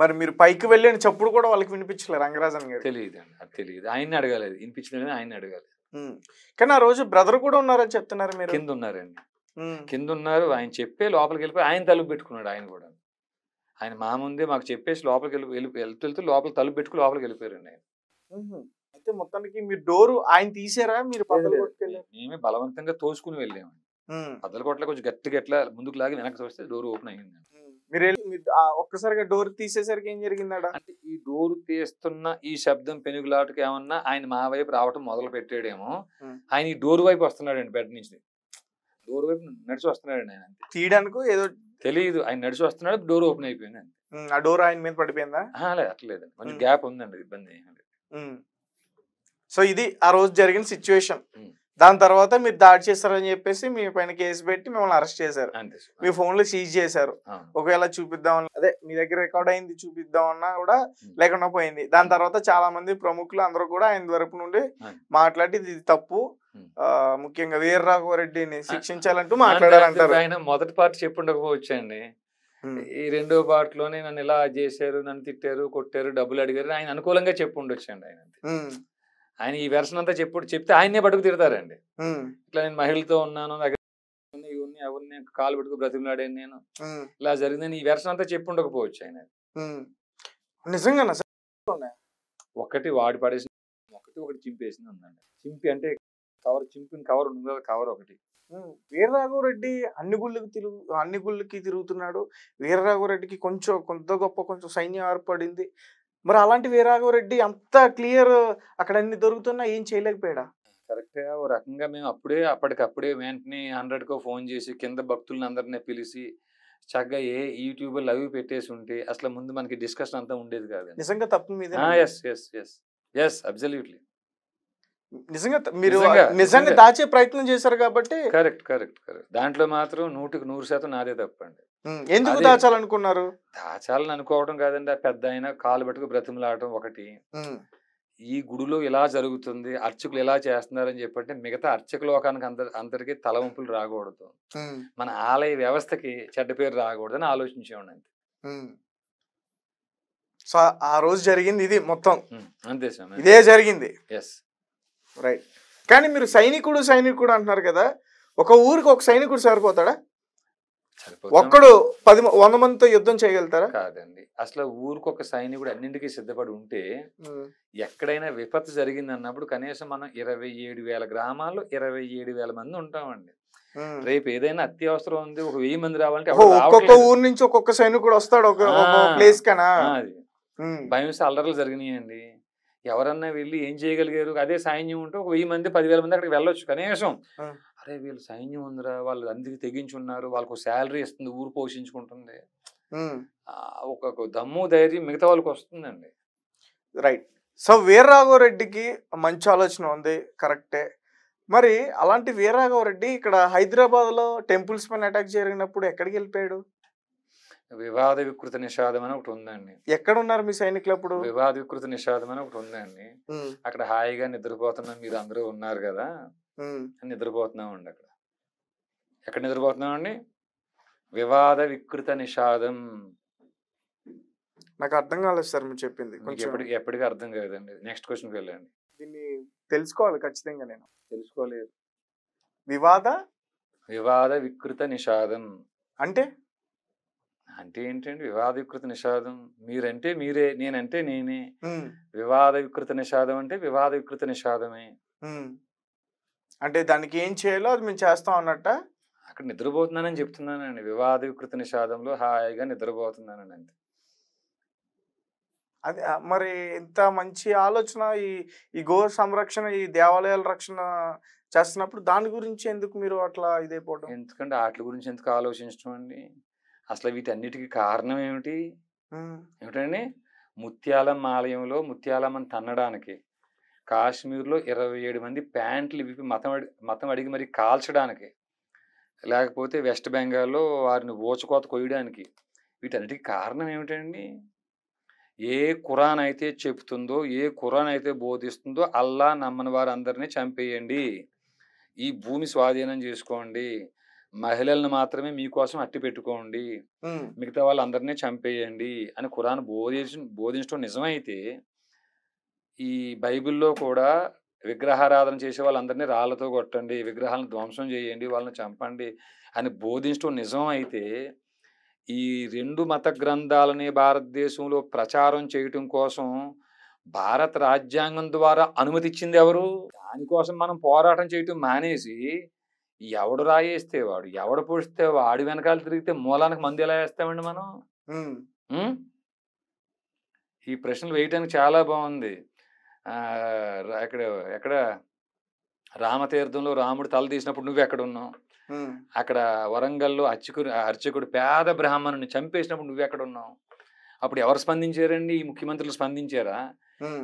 మరి మీరు పైకి వెళ్ళిన చప్పుడు కూడా వాళ్ళకి వినిపించలేదు రంగరాజన్ గారు? తెలియదు అండి, అది తెలియదు. ఆయన్ని అడగాలి, వినిపించలేదని ఆయన్ని అడగాలి. కానీ ఆ రోజు బ్రదర్ కూడా ఉన్నారని చెప్తున్నారు మీరు. కింద ఉన్నారండి, కింద ఉన్నారు. ఆయన చెప్పే లోపలికి వెళ్ళిపోయి ఆయన తలుపు పెట్టుకున్నాడు. ఆయన కూడా ఆయన మా ముందే మాకు చెప్పేసి లోపలికి వెళ్తూ లోపల తలుపు పెట్టుకుని లోపలికి వెళ్ళిపోయారండి ఆయన. అయితే మొత్తానికి మీరు డోరు ఆయన తీసారా, మీరు మేమే బలవంతంగా తోసుకుని వెళ్ళాము. పద్దలకొట్ల కొంచెం గట్టిగా ఎట్లా ముందుకు లాగి వెనక్కి చూస్తే డోర్ ఓపెన్ అయ్యింది. మీరు ఒక్కసారిగా డోర్ తీసేసరికి ఏం జరిగిందా? అంటే ఈ డోర్ తీస్తున్న ఈ శబ్దం పెనుగులాటకి ఏమన్నా ఆయన మా వైపు రావటం మొదలు పెట్టాడేమో. ఆయన ఈ డోర్ వైపు వస్తున్నాడండి, బెడ్ నుంచి డోర్ వైపు నడిచి వస్తున్నాడండి. ఆయన తీయడానికి ఏదో తెలియదు, ఆయన నడిచి వస్తున్నాడు, డోర్ ఓపెన్ అయిపోయింది. ఆ డోర్ ఆయన మీద పడిపోయిందా? అట్లేదండి, కొంచెం గ్యాప్ ఉందండి, ఇబ్బంది. సో ఇది ఆ రోజు జరిగిన సిచ్యువేషన్. దాని తర్వాత మీరు దాడి చేస్తారని చెప్పేసి మీ పైన కేసు పెట్టి మిమ్మల్ని అరెస్ట్ చేశారు. మీ ఫోన్లు సీజ్ చేశారు. ఒకవేళ చూపిద్దామని, అదే మీ దగ్గర రికార్డ్ అయింది చూపిద్దామన్నా కూడా లేకుండా పోయింది. దాని తర్వాత చాలా మంది ప్రముఖులు అందరూ కూడా ఆయన తరపు నుండి మాట్లాడి ఇది తప్పు, ముఖ్యంగా వీరరాఘవరెడ్డిని శిక్షించాలంటూ మాట్లాడారంటారు. ఆయన మొదటి పార్ట్ చెప్పుండకపోవచ్చు అండి, ఈ రెండో పార్ట్ లోనే నన్ను ఇలా చేశారు, నన్ను తిట్టారు, కొట్టారు, డబ్బులు అడిగారు ఆయన అనుకూలంగా చెప్పుండొచ్చు అండి. ఆయన ఈ వెర్షన్ అంతా చెప్తే ఆయన్నే పట్టుకు తిడతారండి. ఇట్లా నేను మహిళతో ఉన్నాను, ఎవరిని కాలు పెట్టుకు బ్రతిమలాడాను, నేను ఇలా జరిగిందని ఈ వెర్షన్ అంతా చెప్పుండకపోవచ్చు ఆయన. నిజంగా ఒకటి వాడి పడేసి ఒకటి చింపేసింది ఉందండి. చింపి అంటే కవర్, చింపిన కవర్ ఉంది కదా, కవర్ ఒకటి. వీరరాఘవరెడ్డి అన్ని గుళ్ళకి తిరుగుతున్నాడు. వీరరాఘవరెడ్డికి కొంత గొప్ప కొంచెం సైన్యం ఏర్పడింది. మరి అలాంటి వీరరాఘవరెడ్డి అంత క్లియర్ అక్కడ అన్ని దొరుకుతున్నా ఏం చేయలేకపోయాడా? కరెక్ట్ గా ఓ రకంగా మేము అప్పటికప్పుడే వెంటనే 100కో ఫోన్ చేసి కింద భక్తులను అందరినీ పిలిచి చక్కగా యూట్యూబ్ అవి పెట్టేసి ఉంటే అసలు ముందు మనకి డిస్కషన్ అంతా ఉండేది కాదు. నిజంగా తప్పు మీద అబ్సల్యూట్లీ మీరు నిజంగా దాచే ప్రయత్నం చేశారు కాబట్టి. కరెక్ట్. దాంట్లో మాత్రం 100% నాదే తప్పండి. ఎందుకు దాచాలనుకున్నారు? దాచాలని అనుకోవడం కాదండి, పెద్ద ఆయన కాలు పట్టుకు బ్రతిమలాడటం ఒకటి. ఈ గుడిలో ఇలా జరుగుతుంది, అర్చకులు ఇలా చేస్తున్నారని చెప్పంటే మిగతా అర్చక లోకానికి అందరికి తలవంపులు రాకూడదు, మన ఆలయ వ్యవస్థకి చెడ్డ పేరు రాకూడదని ఆలోచించేవాడి అంతే. సో ఆ రోజు జరిగింది ఇది మొత్తం అంతే సార్, ఇదే జరిగింది. రైట్. కానీ మీరు సైనికుడు అంటున్నారు కదా, ఒక ఊరికి ఒక సైనికుడు సరిపోతాడా? ఒక్కడు 100 మందితో యుద్ధం చేయగలుగుతారా? కాదండి, అసలు ఊరికి ఒక సైనికుడు అన్నింటికీ సిద్ధపడి ఉంటే ఎక్కడైనా విపత్తు జరిగింది అన్నప్పుడు కనీసం మనం 27,000 గ్రామాల్లో 27,000 మంది ఉంటామండి. రేపు ఏదైనా అత్యవసరం ఉంది, ఒక 1000 మంది రావాలంటే ఒక్కొక్క ఊరు నుంచి ఒక్కొక్క సైనికుడు వస్తాడు ఒక ప్లేస్ కన్నా. భయం అల్లర్లు జరిగినాయండి, ఎవరన్నా వెళ్ళి ఏం చేయగలిగారు? అదే సైన్యం ఉంటే ఒక 1000 మంది 10,000 మంది అక్కడికి వెళ్ళొచ్చు కనీసం. అరే వీళ్ళు సైన్యం ఉందిరా, వాళ్ళు అందరికి తెగించి ఉన్నారు, వాళ్ళకు శాలరీ ఇస్తుంది, ఊరు పోషించుకుంటుంది, ఒక దమ్ము ధైర్యం మిగతా వాళ్ళకి వస్తుందండి. రైట్. సో వీరరాఘవరెడ్డికి మంచి ఆలోచన ఉంది, కరెక్టే. మరి అలాంటి వీరరాఘవరెడ్డి ఇక్కడ హైదరాబాద్ లో టెంపుల్స్ పైన అటాక్ జరిగినప్పుడు ఎక్కడికి వెళ్ళిపోయాడు? వివాద వికృత నిషాదం అని ఒకటి ఉందండి. ఎక్కడ ఉన్నారు మీ సైనికులు అప్పుడు? వివాద వికృత నిషాదం అని ఒకటి ఉందండి. అక్కడ హాయిగా నిద్రపోతున్నాం, మీరు అందరూ ఉన్నారు కదా, నిద్రపోతున్నామండి. ఎక్కడ నిద్రపోతున్నామండి? వివాద వికృత నిషాదం. నాకు అర్థం కాలేదు సార్ మీరు చెప్పింది. ఎప్పటికీ అర్థం కాదండి. నెక్స్ట్ క్వశ్చన్కి వెళ్ళండి. దీన్ని తెలుసుకోవాలి ఖచ్చితంగా. నేను తెలుసుకోలేదు. వివాద వికృత నిషాదం అంటే ఏంటండి? వివాద వికృత నిషాదం, మీరంటే మీరే, నేనంటే నేనే. వివాద వికృత నిషాదం అంటే వివాద వికృత నిషాదమే. అంటే దానికి ఏం చేయాలో అది మేము చేస్తాం అన్నట్ట. అక్కడ నిద్రపోతున్నానని చెప్తున్నానండి, వివాద వికృత నిషాదంలో హాయిగా నిద్రపోతున్నానండి అంతే. అది మరి ఇంత మంచి ఆలోచన, ఈ గో సంరక్షణ, ఈ దేవాలయాల రక్షణ చేస్తున్నప్పుడు దాని గురించి ఎందుకు మీరు అట్లా ఇదైపోవడం? ఎందుకంటే వాటి గురించి ఎందుకు ఆలోచించడం అండి? అసలు వీటన్నిటికీ కారణం ఏమిటండి? ముత్యాలమ్మ ఆలయంలో ముత్యాలమ్మని తన్నడానికి, కాశ్మీర్లో 27 మంది ప్యాంట్లు విప్పి మతం అడిగి మరి కాల్చడానికి, లేకపోతే వెస్ట్ బెంగాల్లో వారిని ఊచకోత కొయ్యడానికి, వీటన్నిటికీ కారణం ఏమిటండి? ఏ ఖురాన్ అయితే చెప్తుందో, ఏ ఖురాన్ అయితే బోధిస్తుందో అల్లా నమ్మని వారందరినీ చంపేయండి, ఈ భూమి స్వాధీనం చేసుకోండి, మహిళలను మాత్రమే మీకోసం అట్టి పెట్టుకోండి, మిగతా వాళ్ళందరినీ చంపేయండి అని ఖురాన్ బోధించడం నిజమైతే, ఈ బైబిల్లో కూడా విగ్రహారాధన చేసే వాళ్ళందరినీ రాళ్లతో కొట్టండి, విగ్రహాలను ధ్వంసం చేయండి, వాళ్ళని చంపండి అని బోధించడం నిజం అయితే, ఈ 2 మత గ్రంథాలని భారతదేశంలో ప్రచారం చేయటం కోసం భారత రాజ్యాంగం ద్వారా అనుమతి ఇచ్చింది ఎవరు? దానికోసం మనం పోరాటం చేయటం మానేసి, ఎవడు రాయేస్తే వాడు, ఎవడు పొడిస్తే వాడి వెనకాల తిరిగితే మూలానికి మంది ఎలా వేస్తామండి మనం? ఈ ప్రశ్నలు వేయటానికి చాలా బాగుంది. ఎక్కడ రామతీర్థంలో రాముడు తల తీసినప్పుడు నువ్వు ఎక్కడున్నావు? అక్కడ వరంగల్లో అర్చకుడు పేద బ్రాహ్మణుని చంపేసినప్పుడు నువ్వు ఎక్కడున్నావు? అప్పుడు ఎవరు స్పందించారండి? ఈ ముఖ్యమంత్రులు స్పందించారా?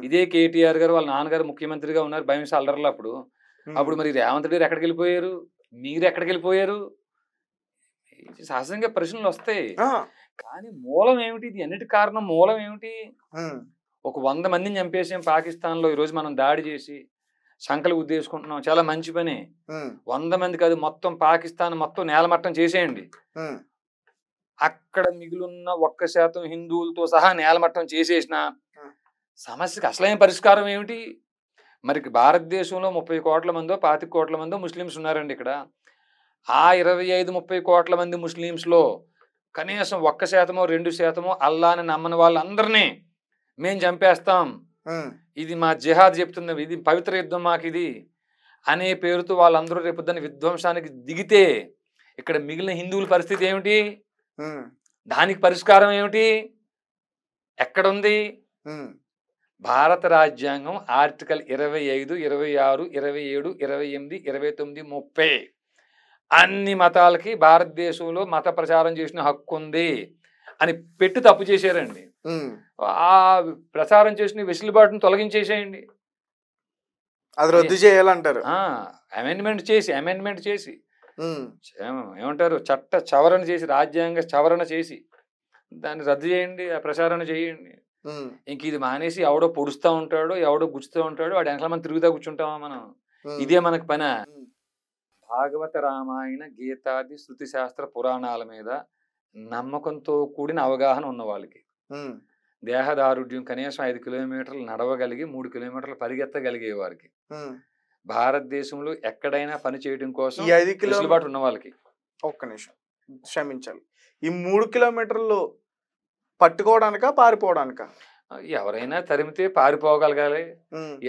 ఇదే కేటీఆర్ గారు వాళ్ళ నాన్నగారు ముఖ్యమంత్రిగా ఉన్నారు భయం అల్లర్లు. అప్పుడు మరి రేవంత్ రెడ్డి ఎక్కడికి వెళ్ళిపోయారు? మీరు ఎక్కడికి వెళ్ళిపోయారు? సహజంగా ప్రశ్నలు వస్తాయి. కానీ మూలం ఏమిటి? ఇది అన్నిటి కారణం మూలం ఏమిటి? ఒక 100 మందిని చంపేసాం పాకిస్తాన్ లో, ఈరోజు మనం దాడి చేసి సంకలు ఉద్దేశుకుంటున్నాం, చాలా మంచి పని. 100 మంది కాదు, మొత్తం పాకిస్తాన్ మొత్తం నేలమట్టం చేసేయండి. అక్కడ మిగిలిన 1% హిందువులతో సహా నేలమట్టం చేసేసిన సమస్యకి అసలైన పరిష్కారం ఏమిటి? మరి భారతదేశంలో 30 కోట్ల మందో 25 కోట్ల మందో ముస్లిమ్స్ ఉన్నారండి. ఇక్కడ ఆ 25-30 కోట్ల మంది ముస్లిమ్స్లో కనీసం 1%, 2% అల్లాని నమ్మని వాళ్ళందరినీ మేము చంపేస్తాం, ఇది మా జిహాద్ చెప్తుంది, ఇది పవిత్ర యుద్ధం మాకు ఇది అనే పేరుతో వాళ్ళందరూ రేపు దాన్ని విధ్వంసానికి దిగితే ఇక్కడ మిగిలిన హిందువుల పరిస్థితి ఏమిటి? దానికి పరిష్కారం ఏమిటి? ఎక్కడుంది? భారత రాజ్యాంగం ఆర్టికల్ 25, 26, 27, 28, 29, 30 అన్ని మతాలకి భారతదేశంలో మత ప్రచారం చేసిన హక్కు ఉంది అని పెట్టి తప్పు చేశారండి. ఆ ప్రచారం చేసిన వెసులుబాటును తొలగించేసేయండి, అది రద్దు చేయాలంటారు. అమెండ్మెంట్ చేసి ఏమంటారు, చట్ట సవరణ చేసి, రాజ్యాంగ సవరణ చేసి దాన్ని రద్దు చేయండి, ఆ ప్రచారణ చేయండి. ఇంక ఇది మానేసి ఎవడో పొడుస్తూ ఉంటాడో, ఎవడో గుచ్చుతూ ఉంటాడో వాడు వెనకాల మనం తిరుగుతా కూర్చుంటామా మనం? ఇదే మనకు పని. భాగవత, రామాయణ, గీతాది, శృతి శాస్త్ర పురాణాల మీద నమ్మకంతో కూడిన అవగాహన ఉన్న వాళ్ళకి, దేహదారుఢ్యం కనీసం 5 కిలోమీటర్లు నడవగలిగి 3 కిలోమీటర్లు పరిగెత్తగలిగే వారికి, భారతదేశంలో ఎక్కడైనా పని చేయడం కోసం వెసులుబాటు ఉన్న వాళ్ళకి. ఒక్క నిమిషం క్షమించాలి, ఈ 3 కిలోమీటర్లు పట్టుకోవడానికా పారిపోవడానికా? ఎవరైనా తరిమితే పారిపోగలగాలి,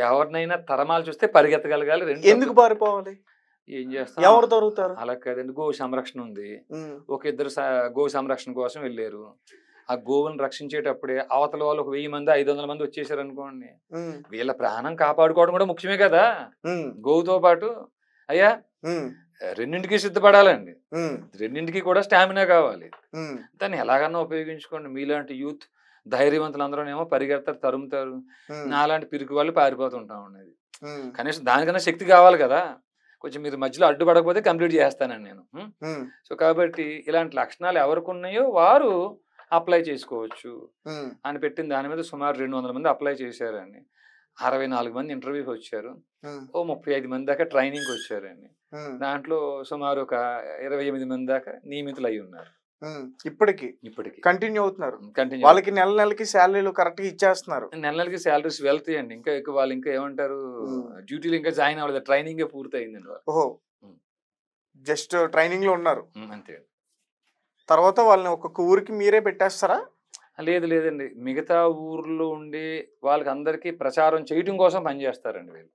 ఎవరినైనా తరమాలు చూస్తే పరిగెత్తగలగాలి. ఎందుకు పారిపోవాలి? ఏం చేస్తాం? ఎవరు దొరుకుతారు? అలా కాదండి, గో సంరక్షణ ఉంది. ఒక 2 గో సంరక్షణ కోసం వెళ్ళారు. ఆ గోవులను రక్షించేటప్పుడే అవతల వాళ్ళు ఒక 1000 మంది 500 మంది వచ్చేసారు అనుకోండి, వీళ్ళ ప్రాణం కాపాడుకోవడం కూడా ముఖ్యమే కదా. గోవుతో పాటు అయ్యా రెండింటికి సిద్ధపడాలండి, రెండింటికి కూడా స్టామినా కావాలి. దాన్ని ఎలాగన్నా ఉపయోగించుకోండి. మీలాంటి యూత్ ధైర్యవంతులందరూనేమో పరిగెడతారు, తరుముతారు, నాలాంటి పిరికి వాళ్ళు పారిపోతుంటా ఉన్నది. కనీసం దానికన్నా శక్తి కావాలి కదా. కొంచెం మీరు మధ్యలో అడ్డుపడకపోతే కంప్లీట్ చేస్తానండి నేను. సో కాబట్టి ఇలాంటి లక్షణాలు ఎవరికి ఉన్నాయో వారు అప్లై చేసుకోవచ్చు అని పెట్టిన దాని మీద సుమారు 200 మంది అప్లై చేశారండి. 64 మంది ఇంటర్వ్యూకి వచ్చారు, ఓ 35 మంది దాకా ట్రైనింగ్ వచ్చారండి. దాంట్లో సుమారు ఒక 28 మంది దాకా నియమితులు అయి ఉన్నారు. ఇప్పటికి కంటిన్యూ అవుతున్నారు. వాళ్ళకి నెలకి శాలరీలు కరెక్ట్ గా ఇచ్చేస్తున్నారు. నెలకి శాలరీస్ వెళ్తాయండి. ఇంకా ఎక్కువ వాళ్ళు ఇంకా ఏమంటారు, డ్యూటీలు ఇంకా జాయిన్ అవ్వలేదు, ట్రైనింగ్ పూర్తి అయిందండి. ఓహో, జస్ట్ ట్రైనింగ్ లో ఉన్నారు అంతే. తర్వాత వాళ్ళని ఒక్కొక్క ఊరికి మీరే పెట్టేస్తారా? లేదండి, మిగతా ఊర్లో ఉండి వాళ్ళకి అందరికీ ప్రచారం చేయడం కోసం పనిచేస్తారండి వీళ్ళు.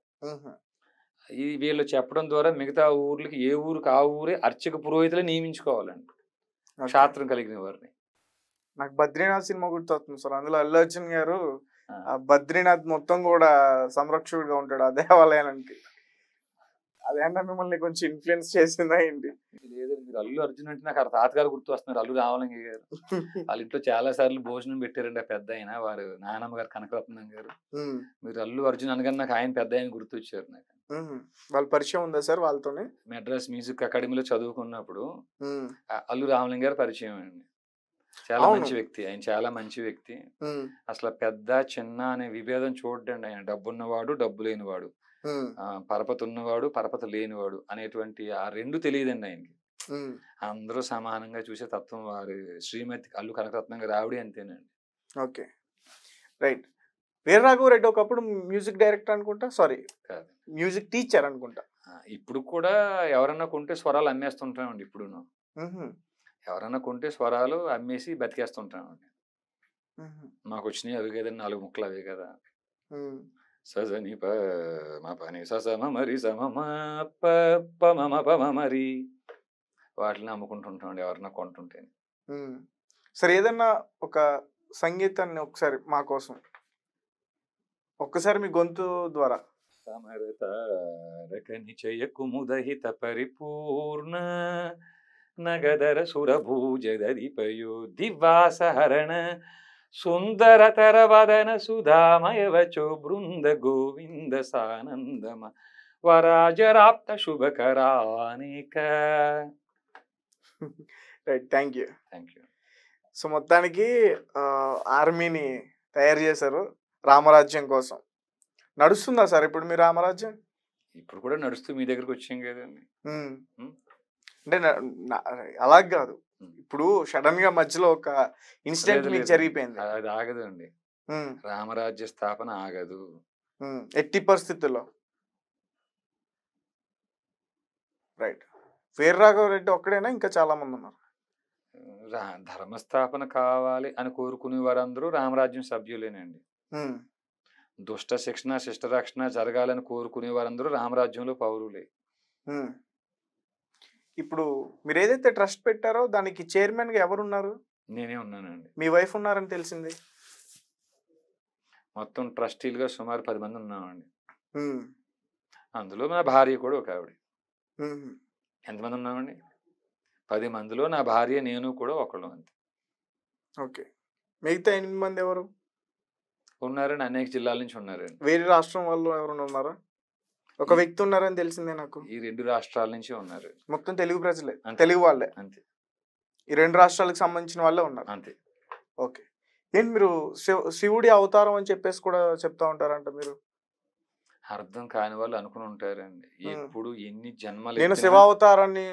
వీళ్ళు చెప్పడం ద్వారా మిగతా ఊర్లకి ఏ ఊరికి ఆ ఊరే అర్చక పురోహితులు నియమించుకోవాలండి, శాస్త్రం కలిగిన వారిని. నాకు బద్రీనాథ్ సినిమా గుర్తొస్తుంది సార్. అందులో అల్లు అర్జున్ గారు బద్రీనాథ్ మొత్తం కూడా సంరక్షకుడిగా ఉంటాడు ఆ దేవాలయానికి. అదేనా మిమ్మల్ని కొంచెం ఇన్ఫ్లుయెన్స్ చేసిందా ఏంటి? లేదండి, మీరు అల్లు అర్జున్ అంటే నాకు తాతగారు గుర్తు వస్తున్నారు, అల్లు రామలింగ గారు. వాళ్ళ ఇంట్లో చాలా సార్లు భోజనం పెట్టారండి ఆ పెద్ద ఆయన, వారు నానమ్మ గారు కనకరత్నం గారు. మీరు అల్లు అర్జున్ అనగానే నాకు ఆయన పెద్ద ఆయన గుర్తు వచ్చారు నాకు. వాళ్ళ పరిచయం ఉందా సార్ వాళ్ళతోనే? మెడ్రాస్ మ్యూజిక్ అకాడమీలో చదువుకున్నప్పుడు అల్లు రామలింగ గారు పరిచయం అండి. చాలా అవును. మంచి వ్యక్తి ఆయన, చాలా మంచి వ్యక్తి. అసలు పెద్ద చిన్న అనే విభేదం చూడండి ఆయన. డబ్బున్నవాడు డబ్బు లేనివాడు, పరపతి ఉన్నవాడు పరపతి లేనివాడు అనేటువంటి ఆ రెండు తెలియదండి ఆయనకి. అందరూ సమానంగా చూసే తత్వం వారి శ్రీమతి అల్లు కనకరత్నం గారు ఆవిడ అంతేనండి. Okay, right. వీరరాఘవరెడ్డి ఒకప్పుడు మ్యూజిక్ డైరెక్టర్ అనుకుంటా, సారీ కాదు, మ్యూజిక్ టీచర్ అనుకుంటా. ఇప్పుడు కూడా ఎవరన్నా కొంటే స్వరాలు అమ్మేస్తుంటామండి. ఇప్పుడును ఎవరన్నా కొంటే స్వరాలు అమ్మేసి బతికేస్తుంటామండి. మాకు వచ్చినాయి అవి కదండి, 4 ముక్కలు అవే కదా. సజని ప పని సమ మరి సమ పమ మరి వాటిని అమ్ముకుంటుంటామండి ఎవరన్నా కొంటుంటే. సరే, ఏదన్నా ఒక సంగీతాన్ని ఒకసారి మా కోసం ఒక్కసారి మీ గొంతు ద్వారా. సమరతారకని చయ కుముదహిత పరిపూర్ణ నగదర సురభూజదరిపయో దివాసహరణ సుందరతర వదన సుధామయవచో బృంద గోవింద సానందమ వరాజరాప్త శుభకరానేక. Right, thank you. Thank you. So మొత్తానికి ఆర్మీని తయారు చేశారు రామరాజ్యం కోసం. నడుస్తుందా సార్ ఇప్పుడు మీ రామరాజ్యం? ఇప్పుడు కూడా నడుస్తూ మీ దగ్గరకు వచ్చాం కదండి. అంటే అలా కాదు, ఇప్పుడు సడన్ గా మధ్యలో ఒక ఇన్సిడెంట్ మీకు జరిగిపోయింది, అది ఆగదు అండి. రామరాజ్య స్థాపన ఆగదు ఎట్టి పరిస్థితుల్లో. రైట్. వీరరాఘవరెడ్డి ఒక్కడైనా ఇంకా చాలా మంది ఉన్నారు? ధర్మస్థాపన కావాలి అని కోరుకునే వారందరూ రామరాజ్యం సభ్యులేనండి. దుష్ట శిక్షణ శిష్ట రక్షణ జరగాలని కోరుకునే వారందరూ రామరాజ్యంలో పౌరులే. ఇప్పుడు మీరు ఏదైతే ట్రస్ట్ పెట్టారో దానికి చైర్మన్ గా ఎవరున్నారు? నేనే ఉన్నానండి. మీ వైఫ్ ఉన్నారని తెలిసింది. మొత్తం ట్రస్టీలుగా సుమారు 10 మంది ఉన్నామండి. అందులో నా భార్య కూడా ఒక ఆవిడ. ఎంతమంది ఉన్నామండి? 10 మందిలో నా భార్య నేను కూడా ఒకళ్ళు అంతే. ఓకే, మిగతా 8 మంది ఎవరు ఉన్నారండి? అనేక జిల్లాల నుంచి ఉన్నారండి. వేరే రాష్ట్రం వాళ్ళు ఎవరైనా ఉన్నారా? ఒక వ్యక్తి ఉన్నారని తెలిసిందే నాకు. ఈ 2 రాష్ట్రాల నుంచి ఉన్నారు. మొత్తం తెలుగు ప్రజలే, తెలుగు వాళ్ళే అంతే. ఈ 2 రాష్ట్రాలకు సంబంధించిన వాళ్ళే ఉన్నారు అంతే. ఓకే. ఏంటి మీరు శివుడి అవతారం అని చెప్పేసి కూడా చెప్తా ఉంటారంట మీరు? అర్థం కాని వాళ్ళు అనుకుని ఉంటారండి. ఎప్పుడు ఎన్ని జన్మలు నేను శివావతారాన్ని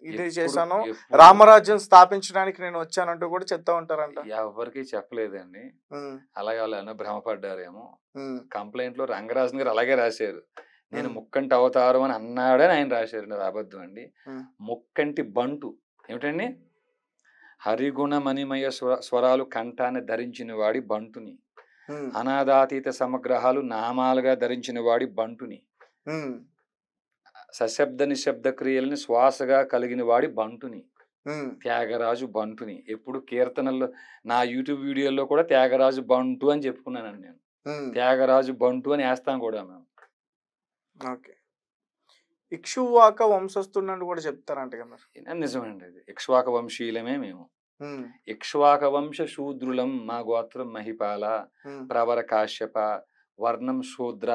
ఇది చేశాను, రామరాజ్యం స్థాపించడానికి నేను వచ్చానంటూ కూడా చెప్తా ఉంటారంట. ఎవరికి చెప్పలేదండి. అలాగే వాళ్ళు ఏమన్నా భ్రమపడ్డారేమో. కంప్లైంట్ లో రంగరాజన్ గారు అలాగే రాశారు, నేను ముక్కంటి అవతారం అని అన్నాడని ఆయన రాశారు. అది అబద్ధం అండి. ముక్కంటి బంటు ఏమిటండి? హరిగుణ మణిమయ స్వరాలు కంఠాన్ని ధరించిన వాడి బంటుని, అనాదాతీత సమగ్రహాలు నామాలుగా ధరించిన వాడి బంటుని, సశబ్ద నిశ్శబ్ద క్రియలని శ్వాసగా కలిగిన వాడి బంటుని, త్యాగరాజు బంటుని. ఎప్పుడు కీర్తనల్లో నా యూట్యూబ్ వీడియోలో కూడా త్యాగరాజు బంటు అని చెప్పుకున్నానండి నేను. త్యాగరాజు బంటు అని వేస్తాం కూడా మేము. ఓకే. ఇక్ష్వాక వంశస్థులను కూడా చెప్తారంట కదా? నిజమండి, అది ఇక్ష్వాక వంశీయులమే మేము. ఇక్ష్వాక వంశ శూద్రులం, మా గోత్రం మహిపాల, ప్రవర కాశ్యప, వర్ణం శూద్ర,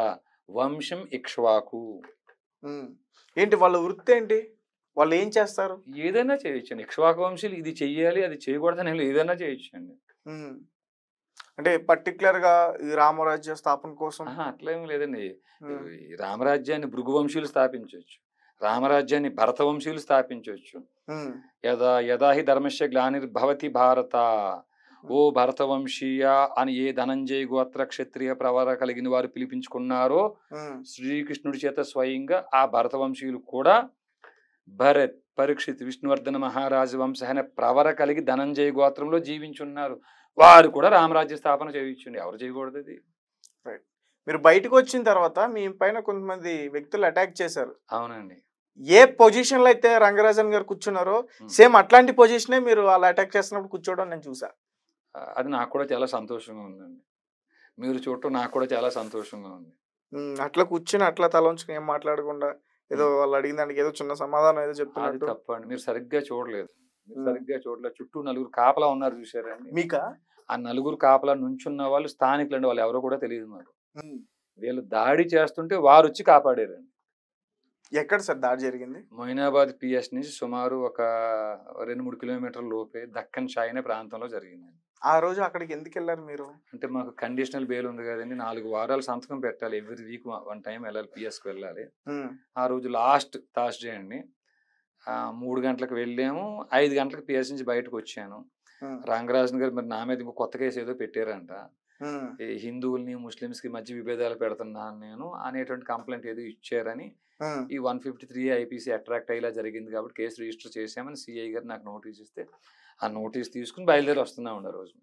వంశం ఇక్ష్వాకు. ఏంటి వాళ్ళ వృత్తి ఏంటి? వాళ్ళు ఏం చేస్తారు? ఏదైనా చేయొచ్చండి. ఇక్ష్వాక వంశీయులు ఇది చెయ్యాలి అది చేయకూడదని ఏదైనా చేయొచ్చండి. అంటే పర్టికులర్ గా ఈ రామరాజ్య స్థాపన కోసం అట్లేం లేదండి. రామరాజ్యాన్ని భృగు వంశీయులు స్థాపించవచ్చు, రామరాజ్యాన్ని భరత వంశీయులు స్థాపించవచ్చు. యదా హి ధర్మస్య గ్లానిర్భవతి భారత, ఓ భరత వంశీయ అని ఏ ధనంజయ గోత్ర క్షత్రియ ప్రవర కలిగిన వారు పిలిపించుకున్నారో శ్రీకృష్ణుడి చేత స్వయంగా ఆ భరత వంశీయులు కూడా భరత్, పరీక్షిత్, విష్ణువర్ధన మహారాజు వంశ అనే ప్రవర కలిగి ధనంజయ గోత్రంలో జీవించున్నారు. వారు కూడా రామరాజ్య స్థాపన చేయించండి. ఎవరు చేయకూడదు అది. మీరు బయటకు వచ్చిన తర్వాత మీ పైన కొంతమంది వ్యక్తులు అటాక్ చేశారు. అవునండి. ఏ పొజిషన్ లో అయితే రంగరాజన్ గారు కూర్చున్నారో సేమ్ అట్లాంటి పొజిషనే మీరు అలా అటాక్ చేస్తున్నప్పుడు కూర్చోవడం నేను చూసా. అది నాకు కూడా చాలా సంతోషంగా ఉందండి. మీరు చూడటం నాకు కూడా చాలా సంతోషంగా ఉంది. అట్లా కూర్చుని అట్లా తల ఉంచుకుని ఏం మాట్లాడకుండా ఏదో వాళ్ళు అడిగిన దానికి ఏదో చిన్న సమాధానం ఏదో అది చెప్తున్నట్టు. తప్పండి. మీరు సరిగ్గా చూడలేదు. చుట్టూ నలుగురు కాపలా ఉన్నారు చూసారండి. మీకా? ఆ నలుగురు కాపలా నుంచున్న వాళ్ళు స్థానికులండి. వాళ్ళు ఎవరో కూడా తెలియదు నాకు. వీళ్ళు దాడి చేస్తుంటే వారు వచ్చి కాపాడారండి. ఎక్కడ సార్ దాడి జరిగింది? మొయినాబాద్ పిఎస్ నుంచి సుమారు ఒక 2-3 కిలోమీటర్ల లోపే దక్కన్ షాయి అనే ప్రాంతంలో జరిగిందండి. ఆ రోజు అక్కడికి ఎందుకు వెళ్ళారు మీరు? అంటే మాకు కండిషనల్ బెయిల్ ఉంది కదండి. 4 వారాలు సంతకం పెట్టాలి. ఎవ్రీ వీక్ 1 టైం వెళ్ళాలి, పిఎస్కి వెళ్ళాలి. ఆ రోజు లాస్ట్ థర్స్డే అండి. 3 గంటలకు వెళ్ళాము. 5 గంటలకు పిఎస్ నుంచి బయటకు వచ్చాను. రంగరాజన్ గారు మరి నా మీద ఇంకో కొత్త కేసు ఏదో పెట్టారంట. ఈ హిందువుల్ని ముస్లిమ్స్కి మధ్య విభేదాలు పెడుతున్నాను నేను అనేటువంటి కంప్లైంట్ ఏదో ఇచ్చారని ఈ 153 ఐపీసీ అట్రాక్ట్ అయ్యేలా జరిగింది కాబట్టి కేసు రిజిస్టర్ చేశామని సిఐ గారు నాకు నోటీస్ ఇస్తే ఆ నోటీస్ తీసుకుని బయలుదేరి వస్తున్నాం రోజు.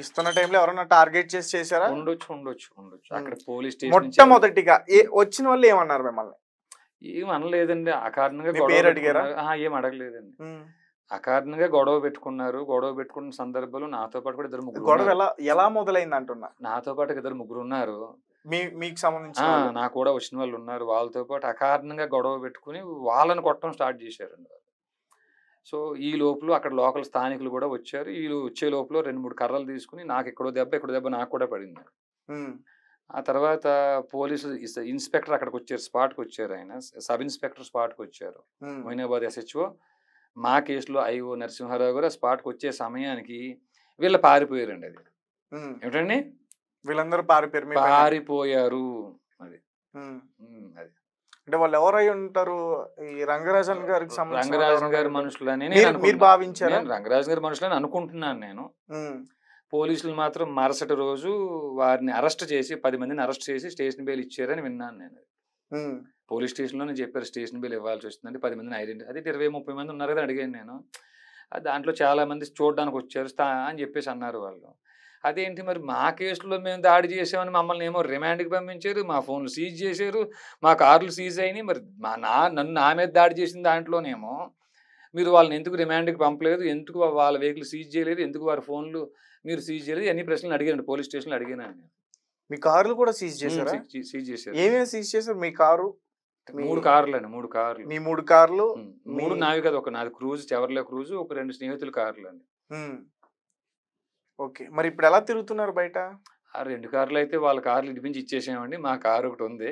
ఇస్తున్న టైంలో ఎవరైనా టార్గెట్ చేసి చేశారా? ఉండొచ్చు. అక్కడ పోలీస్ స్టేషన్ మొట్టమొదటిగా వచ్చిన వాళ్ళు ఏమన్నారు మిమ్మల్ని? ఏం అనలేదండి. అకారణంగా ఏం అడగలేదండి. అకారణంగా గొడవ పెట్టుకున్నారు. గొడవ పెట్టుకున్న సందర్భంలో నాతో పాటు కూడా 2-3 గొడవ ఎలా మొదలైంది అంటున్నా? నాతో పాటు 2-3 ఉన్నారు. మీకు సంబంధించిన నాకు కూడా వచ్చిన వాళ్ళు ఉన్నారు. వాళ్ళతో పాటు అకారణంగా గొడవ పెట్టుకుని వాళ్ళని కొట్టడం స్టార్ట్ చేశారండి. సో ఈ లోపల అక్కడ లోకల్ స్థానికులు కూడా వచ్చారు. వీళ్ళు వచ్చే లోపల 2-3 కర్రలు తీసుకుని నాకు ఎక్కడో దెబ్బ నాకు కూడా పడింది. ఆ తర్వాత పోలీసు ఇన్స్పెక్టర్ అక్కడికి వచ్చారు, స్పాట్కి వచ్చారు. ఆయన సబ్ ఇన్స్పెక్టర్ స్పాట్కి వచ్చారు. మొయినాబాద్ SHO మా కేసులో IO నరసింహారావు గారు స్పాట్కి వచ్చే సమయానికి వీళ్ళు పారిపోయారండి. అది ఏమిటండి, వీళ్ళందరూ పారిపోయారు. అది అంటే వాళ్ళు ఎవరై ఉంటారు? ఈ రంగరాజన్ గారికి రంగరాజన్ గారి మనుషులని మీరు భావించారు? రంగరాజన్ గారి మనుషులని అనుకుంటున్నాను నేను. పోలీసులు మాత్రం మరుసటి రోజు వారిని అరెస్ట్ చేసి 10 మందిని అరెస్ట్ చేసి స్టేషన్ బెయిల్ ఇచ్చారని విన్నాను నేను. పోలీస్ స్టేషన్లోనే చెప్పారు స్టేషన్ బెయిల్ ఇవ్వాల్సి వస్తుందండి, 10 మందిని ఐడెంటిఫై. అదే 20-30 మంది ఉన్నారు కదా అడిగాను నేను. దాంట్లో చాలా మంది చూడడానికి వచ్చారు అని చెప్పేసి అన్నారు వాళ్ళు. అదేంటి మరి మా కేసులో మేము దాడి చేసామని మమ్మల్ని ఏమో రిమాండ్కి పంపించారు, మా ఫోన్లు సీజ్ చేశారు, మా కార్లు సీజ్ అయినాయి. మరి నన్ను నా మీద దాడి చేసిన దాంట్లోనేమో మీరు వాళ్ళని ఎందుకు రిమాండ్కి పంపలేదు, ఎందుకు వాళ్ళ వెహికల్ సీజ్ చేయలేదు, ఎందుకు వారి ఫోన్లు మీరు సీజ్ చేయలేదు, అన్ని ప్రశ్నలు అడిగాను పోలీస్ స్టేషన్లో అడిగాను. మీ కార్లు కూడా సీజ్ చేశారా? సీజ్ చేశారు. ఏమేమి సీజ్ చేశారు? మీ కారు 3 కార్లు అండి. 3 కార్లు. మీ 3 కార్లు? 3 నావి కదా, ఒక నాది క్రూజ్, చెవర్లే క్రూజ్, ఒక 2 స్నేహితుల కార్లు అండి. ఓకే, మరి ఇప్పుడు ఎలా తిరుగుతున్నారు బయట? ఆ 2 కార్లు అయితే వాళ్ళ కార్లు ఇడిపించి ఇచ్చేసామండి. మా కారు ఒకటి ఉంది.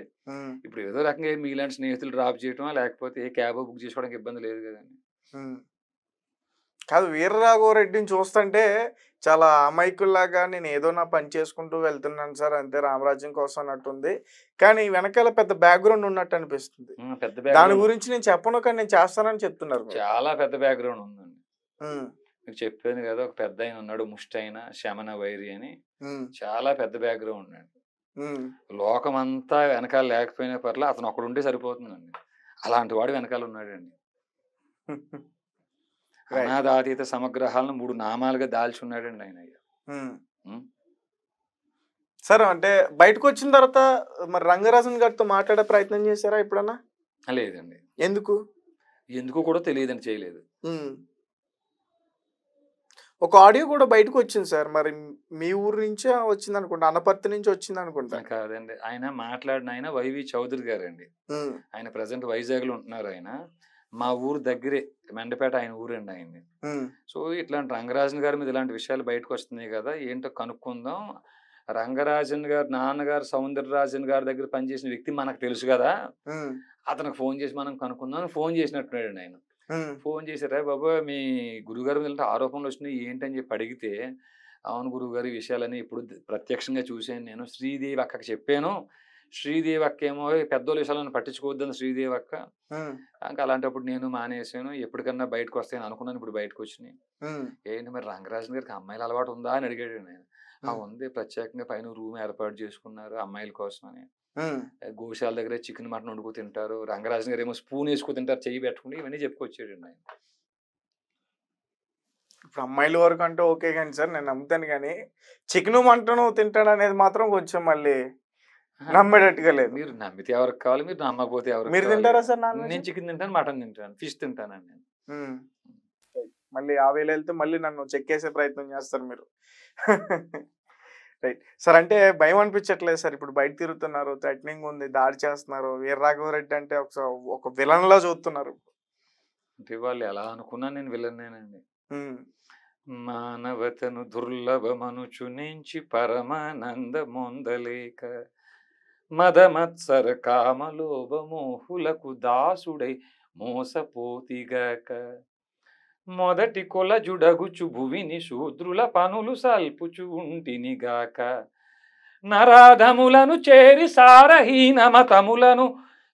ఇప్పుడు ఏదో రకంగా మీలాంటి స్నేహితులు డ్రాప్ చేయటం లేకపోతే ఏ క్యాబ్ బుక్ చేసుకోవడానికి ఇబ్బంది లేదు కదండి. కాదు, వీరరాఘవరెడ్డిని చూస్తుంటే చాలా అమాయకుల్లాగా నేను ఏదో నా పని చేసుకుంటూ వెళ్తున్నాను సార్, అంతే రామరాజ్యం కోసం అన్నట్టుంది. కానీ వెనకాల పెద్ద బ్యాక్గ్రౌండ్ ఉన్నట్టు అనిపిస్తుంది. దాని గురించి నేను చెప్పను కానీ నేను చేస్తానని చెప్తున్నారు. చాలా పెద్ద బ్యాక్గ్రౌండ్ ఉందండి. మీకు చెప్పాను కదా, ఒక పెద్ద ఆయన ఉన్నాడు, ముష్టి అయిన శమన వైరి అని. చాలా పెద్ద బ్యాక్గ్రౌండ్ అండి. లోకం అంతా వెనకాల లేకపోయినా పర్లే, అతను ఒకడు ఉంటే సరిపోతుందండి. అలాంటి వాడు వెనకాల ఉన్నాడండి. అనాథాతీత సమగ్రహాలను 3 నామాలుగా దాల్చి ఉన్నాడండి ఆయన. సరే, అంటే బయటకు వచ్చిన తర్వాత మరి రంగరాజన్ గారితో మాట్లాడే ప్రయత్నం చేశారా ఎప్పుడన్నా? లేదండి. ఎందుకు కూడా తెలియదండి, చేయలేదు. ఒక ఆడియో కూడా బయటకు వచ్చింది సార్, మరి మీ ఊరు నుంచే వచ్చింది అనుకుంటా, అనపర్తి నుంచి వచ్చింది అనుకుంటా. కాదండి, ఆయన మాట్లాడిన ఆయన వైవి చౌదరి గారు అండి. ఆయన ప్రజెంట్ వైజాగ్ లో ఉంటున్నారు. ఆయన మా ఊరు దగ్గరే, మెండపేట ఆయన ఊరండి ఆయన్ని. సో ఇట్లాంటి రంగరాజన్ గారి మీద ఇలాంటి విషయాలు బయటకు వస్తున్నాయి కదా, ఏంటో కనుక్కుందాం. రంగరాజన్ గారు నాన్నగారు సౌందరరాజన్ గారి దగ్గర పనిచేసిన వ్యక్తి మనకు తెలుసు కదా, అతనికి ఫోన్ చేసి మనం కనుక్కుందాం. ఫోన్ చేసినట్టున్నాడు ఆయన. ఫోన్ చేశారా బాబా, మీ గురుగారు మీద ఆరోపణలు వచ్చినాయి ఏంటని చెప్పి అడిగితే, అవును గురుగారు, ఈ విషయాలని ఇప్పుడు ప్రత్యక్షంగా చూశాను నేను. శ్రీదేవి అక్కకి చెప్పాను. శ్రీదేవి అక్క ఏమో పెద్దోళ్ళ విషయాలను పట్టించుకోవద్దని శ్రీదేవి అక్క. ఇంకా అలాంటప్పుడు నేను మానేసాను, ఎప్పటికన్నా బయటకు వస్తాయని అనుకున్నాను, ఇప్పుడు బయటకు వచ్చినాయి. ఏంటి మరి రంగరాజన్ గారికి అమ్మాయిల అలవాటు ఉందా అని అడిగాడు నేను. ఉంది, ప్రత్యేకంగా పైన రూమ్ ఏర్పాటు చేసుకున్నారు అమ్మాయిల కోసం అని. గోశాల దగ్గర చికెన్ మటన్ వండుకు తింటారు, రంగరాజన్ గారు ఏమో స్పూన్ వేసుకు తింటారు, చెయ్యి పెట్టుకుని, ఇవన్నీ చెప్పుకొచ్చాడండి ఆయన. ఇప్పుడు అమ్మాయిల వరకు అంటే ఓకే కానీ సార్, నేను నమ్ముతాను కానీ చికెన్ మటన్ తింటాడు అనేది మాత్రం కొంచెం మళ్ళీ నమ్మేటట్టుగా లేదు. మీరు నమ్మితే ఎవరికి కావాలి, మీరు నమ్మకపోతే ఎవరికి. మీరు తింటారా సార్? నేను చికెన్ తింటాను, మటన్ తింటాను, ఫిష్ తింటానండి నేను. మళ్ళీ ఆ వేళ వెళ్తే మళ్ళీ నన్ను చెక్కేసే ప్రయత్నం చేస్తారు మీరు. Right sir. అంటే భయం అనిపించట్లేదు సార్, ఇప్పుడు బయట తిరుగుతున్నారు, థ్రెటనింగ్ ఉంది, దాడి చేస్తున్నారు, వీర రాఘవరెడ్డి అంటే ఒక విలన్ లా చూస్తున్నారు. అంటే వాళ్ళు ఎలా అనుకున్నా నేను విలనేనండి. ఉమ్, మానవతను దుర్లభమనుచు నుంచి పరమానందమొందలేక మదమత్సర కామలోభమోహులకు దాసుడై మోసపోతిగాక మొదటి కొలజుడగుచు భువిని శూద్రుల పనులు సల్పుచు ఉంటినిగాక నరాధములను చేరి సారహీన మతములను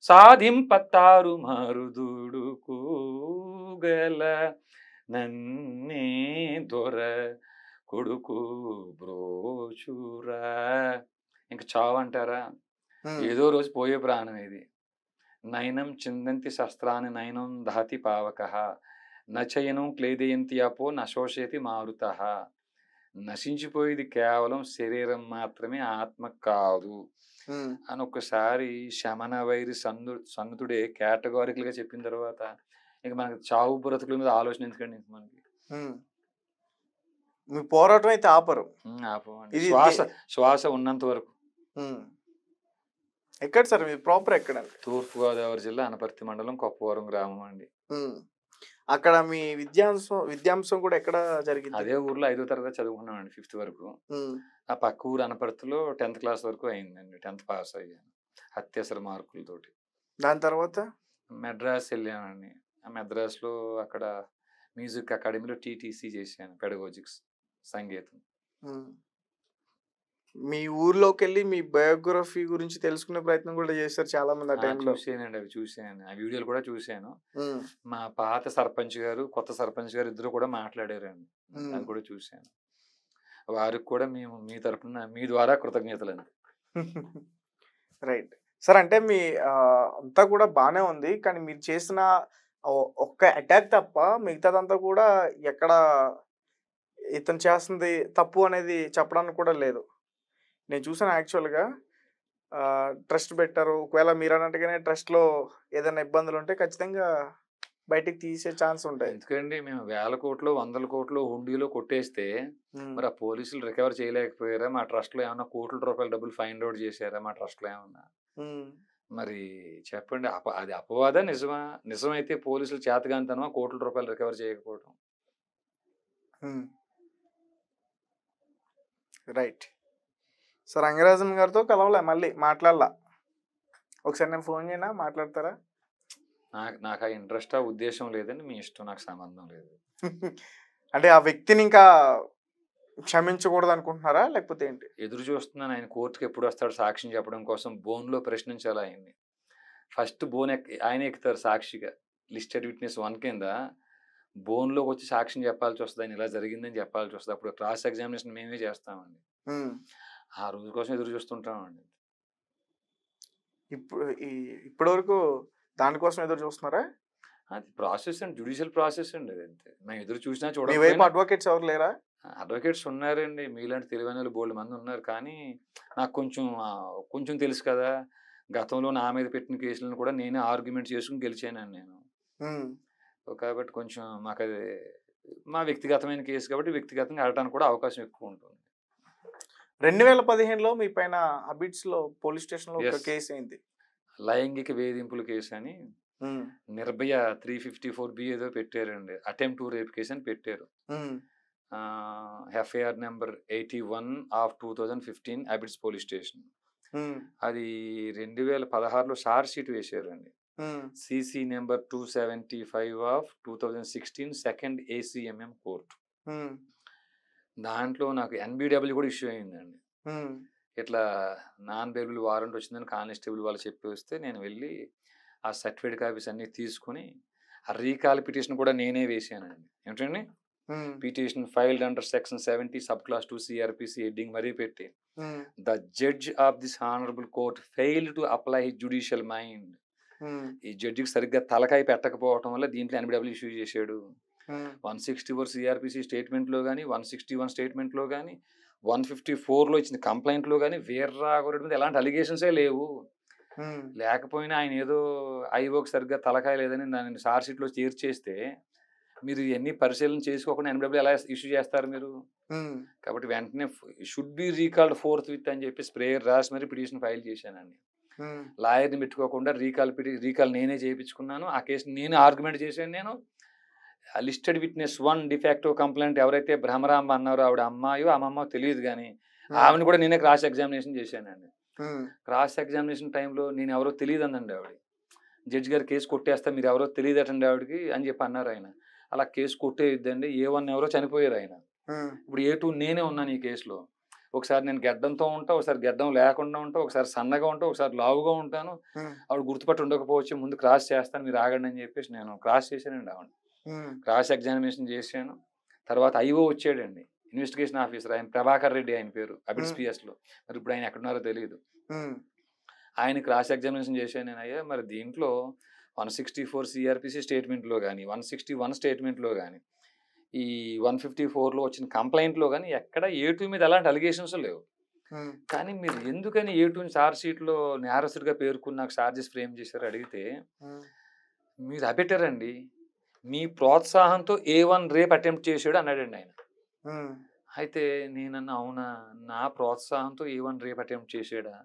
సాధింపత్తారు మారుదుడుకుగల నన్నే దొర కొడుకు బ్రోచురా. ఇంక చావంటారా? ఉమ్, ఏదో రోజు పోయే ప్రాణం ఇది. నయనం చిందంతి శస్త్రాన్ని నయనం దహతి పావక నచయనం క్లేదయంతి అపో నశోషయతి మారుత. నశించిపోయేది కేవలం శరీరం మాత్రమే, ఆత్మ కాదు ఉమ్, అని ఒక్కసారి శమన వైరి సన్నుతుడే కేటగారికల్గా చెప్పిన తర్వాత ఇక మనకి చావు బ్రతుకుల మీద ఆలోచన ఎందుకండి ఇంక మనకి? ఉమ్. మీ పోరాటం అయితే ఆపరు. ఆపమండి. ఇది శ్వాస ఉన్నంత వరకు. ఉమ్. ఎక్కడ సార్ మీ ప్రాపర్ ఎక్కడండి? తూర్పుగోదావరి జిల్లా అనపర్తి మండలం కొప్పవరం గ్రామం అండి. ఉమ్. అక్కడ మీ విద్యాంశం కూడా ఎక్కడ జరిగింది? అదే ఊర్లో 5వ తరగతి చదువుకున్నామండి, 5th వరకు. ఉమ్, ఆ పక్క ఊరు అనపర్తిలో 10th క్లాస్ వరకు అయిందండి. 10th పాస్ అయ్యాను అత్యవసర మార్కులతోటి. దాని తర్వాత మెడ్రాస్ వెళ్ళానండి. ఆ మెడ్రాస్లో అక్కడ మ్యూజిక్ అకాడమీలో టీటీసీ చేశాను, పెడగోజిక్స్, సంగీతం. ఉమ్. మీ ఊర్లోకి వెళ్ళి మీ బయోగ్రఫీ గురించి తెలుసుకునే ప్రయత్నం కూడా చేశారు చాలా మంది ఆ టైంలో. చూసానండి, అవి చూసాను, ఆ వీడియోలు కూడా చూశాను. ఉమ్, మా పాత సర్పంచ్ గారు, కొత్త సర్పంచ్ గారు ఇద్దరు కూడా మాట్లాడారండి, అది కూడా చూశాను. వారికి కూడా మేము మీ తరపున, మీ ద్వారా కృతజ్ఞతలు అండి. Right sir. అంటే మీ అంతా కూడా బాగానే ఉంది, కానీ మీరు చేసిన ఒక్క అటాక్ తప్ప మిగతాదంతా కూడా ఎక్కడ ఇతను చేస్తుంది తప్పు అనేది చెప్పడానికి కూడా లేదు. నేను చూసాను యాక్చువల్గా. ట్రస్ట్ పెట్టారు, ఒకవేళ మీరు అన్నట్టుగానే ట్రస్ట్లో ఏదైనా ఇబ్బందులు ఉంటే ఖచ్చితంగా బయటికి తీసే ఛాన్స్ ఉంటాయి. ఎందుకండి మేము 1000 కోట్లు 100 కోట్లు హుండీలో కొట్టేస్తే మరి ఆ పోలీసులు రికవర్ చేయలేకపోయారా? మా ట్రస్ట్లో ఏమన్నా కోట్ల రూపాయల డబ్బులు ఫైండ్ అవుట్ చేశారా మా ట్రస్ట్లో ఏమన్నా? మరి చెప్పండి, అది అపవాదా నిజమా? నిజమైతే పోలీసులు చేతగానితనమా కోట్ల రూపాయలు రికవర్ చేయకపోవడం? Right sir. అంగరాజన్ గారితో కలవలే, మళ్ళీ మాట్లాడలా. ఒకసారి నేను ఫోన్ చేయనా, మాట్లాడతారా? నాకు ఆ ఇంట్రెస్ట్, ఆ ఉద్దేశం లేదండి. మీ ఇష్టం, నాకు సంబంధం లేదు. అంటే ఆ వ్యక్తిని ఇంకా క్షమించకూడదు అనుకుంటున్నారా, లేకపోతే ఏంటి? ఎదురు చూస్తున్నాను ఆయన కోర్టుకి ఎప్పుడు వస్తాడు సాక్ష్యం చెప్పడం కోసం. బోన్లో ప్రశ్నించాలి ఆయన్ని. ఫస్ట్ బోన్ ఆయన ఎక్కుతారు సాక్షిగా, లిస్టెడ్ విట్నెస్ 1 కింద. బోన్లోకి వచ్చి సాక్ష్యం చెప్పాల్సి వస్తుంది, ఆయన ఇలా జరిగిందని చెప్పాల్సి వస్తుంది. అప్పుడు క్రాస్ ఎగ్జామినేషన్ మేమే చేస్తామండి. ఆ రోజు కోసం ఎదురు చూస్తుంటామండి. ఇప్పటి వరకు దానికోసం ఎదురు చూస్తున్నారా? అది ప్రాసెస్ అండి, జ్యుడిషియల్ ప్రాసెస్ అండి. అది అంతే. మేము ఎదురు చూసినా మీ వైపు అడ్వకేట్స్ ఎవరు లేరా? అడ్వకేట్స్ ఉన్నారండి, మీలాంటి తెలివైన వాళ్ళు బోల్డ్ మంది ఉన్నారు. కానీ నాకు కొంచెం తెలుసు కదా, గతంలో నా మీద పెట్టిన కేసులను కూడా నేనే ఆర్గ్యుమెంట్ చేసుకుని గెలిచానండి నేను. కాబట్టి కొంచెం మాకు అది మా వ్యక్తిగతమైన కేసు కాబట్టి వ్యక్తిగతంగా ఆడటానికి కూడా అవకాశం ఎక్కువ ఉంటుంది. 2015లో మీ పైన అబిడ్స్లో పోలీస్ స్టేషన్లో ఒక కేసు అయింది, లైంగిక వేధింపుల కేసు అని. నిర్భయ 354B ఏదో పెట్టారండి, అటెంప్ట్ టు రేప్ కేసు అని పెట్టారు. FIR number 81 of 2015 Abids police station. అది 2016లో షార్ట్ షీట్ వేశారండి. CC number 275 of 2016 second ACMM court. దాంట్లో నాకు NBW కూడా ఇష్యూ అయిందండి. ఇట్లా నాన్ బెయిలబుల్ వారెంట్ వచ్చిందని కానిస్టేబుల్ వాళ్ళు చెప్పి వస్తే నేను వెళ్ళి ఆ సర్టిఫికేట్ కాపీస్ అన్నీ తీసుకుని ఆ రీకాల్ పిటిషన్ కూడా నేనే వేసానండి. ఏమిటండి, petition filed under section 70 sub class 2 CRPC heading మరీ పెట్టి, the judge of this honourable court failed to apply his judicial mind. ఈ జడ్జికి సరిగ్గా తలకాయ పెట్టకపోవటం వల్ల దీంట్లో NBW ఇష్యూ చేశాడు. 164 CRPC స్టేట్మెంట్లో కానీ, 161 స్టేట్మెంట్లో కానీ, 154లో ఇచ్చిన కంప్లైంట్లో కానీ వీర రాఘవరెడ్డి మీద ఎలాంటి అలిగేషన్సే లేవు. లేకపోయినా ఆయన ఏదో ఐఓకి సరిగ్గా తలకాయ లేదని దాన్ని షార్ట్ షీట్లో చేర్చేస్తే మీరు ఇవన్నీ పరిశీలన చేసుకోకుండా ఎన్డబ్ల్యూ ఎలా ఇష్యూ చేస్తారు మీరు? కాబట్టి వెంటనే should be recalled fourth with అని చెప్పి ప్రేయర్ రాసి మరి పిటిషన్ ఫైల్ చేశానండి. లాయర్ని పెట్టుకోకుండా రీకాల్ నేనే చేయించుకున్నాను. ఆ కేసు నేను ఆర్గ్యుమెంట్ చేశాను. నేను లిస్టెడ్ విట్నెస్ 1 డిఫాక్టివ్ కంప్లైంట్ ఎవరైతే భ్రమరాంబ అన్నారో ఆవిడ అమ్మాయో అమ్మమ్మో తెలియదు, కానీ ఆమెను కూడా నేనే క్రాస్ ఎగ్జామినేషన్ చేశానండి. క్రాస్ ఎగ్జామినేషన్ టైంలో నేను ఎవరో తెలియదు అందండి ఆవిడ. జడ్జి గారు కేసు కొట్టేస్తా, మీరు ఎవరో తెలియదటండి ఆవిడకి అని చెప్పి అన్నారు ఆయన. అలా కేసు కొట్టేయద్దండి, A1 ఎవరో చనిపోయారు ఆయన. ఇప్పుడు A2 నేనే ఉన్నాను ఈ కేసులో. ఒకసారి నేను గడ్డంతో ఉంటా, ఒకసారి గడ్డం లేకుండా ఉంటా, ఒకసారి సన్నగా ఉంటా, ఒకసారి లావుగా ఉంటాను. ఆవిడ గుర్తుపట్టి ఉండకపోవచ్చు, ముందు క్రాస్ చేస్తాను, మీరు ఆగండి అని చెప్పేసి నేను క్రాస్ చేశానండి ఆవిడ. క్రాస్ ఎగ్జామినేషన్ చేశాను. తర్వాత IO వచ్చాడండి, ఇన్వెస్టిగేషన్ ఆఫీసర్, ఆయన ప్రభాకర్ రెడ్డి ఆయన పేరు, అబిడ్స్ PS లో. మరి ఇప్పుడు ఆయన ఎక్కడున్నారో తెలియదు. ఆయన క్రాస్ ఎగ్జామినేషన్ చేశాను నేను. అయ్యా మరి దీంట్లో 164 CRPC స్టేట్మెంట్లో కానీ, 161 స్టేట్మెంట్లో కానీ, ఈ 154లో వచ్చిన కంప్లైంట్లో కానీ ఎక్కడ A2 మీద ఎలాంటి అలిగేషన్స్ లేవు. కానీ మీరు ఎందుకని A2ని ఛార్జ్ షీట్లో నేరస్తుడిగా పేర్కొన్న ఛార్జెస్ ఫ్రేమ్ చేశారు అడిగితే, మీరు అబెట్టారండి, మీ ప్రోత్సాహంతో A1 రేప్ అటెంప్ట్ చేశాడు అన్నాడండి ఆయన. అయితే నేనన్నా అవునా, నా ప్రోత్సాహంతో A1 రేప్ అటెంప్ట్ చేశాడా?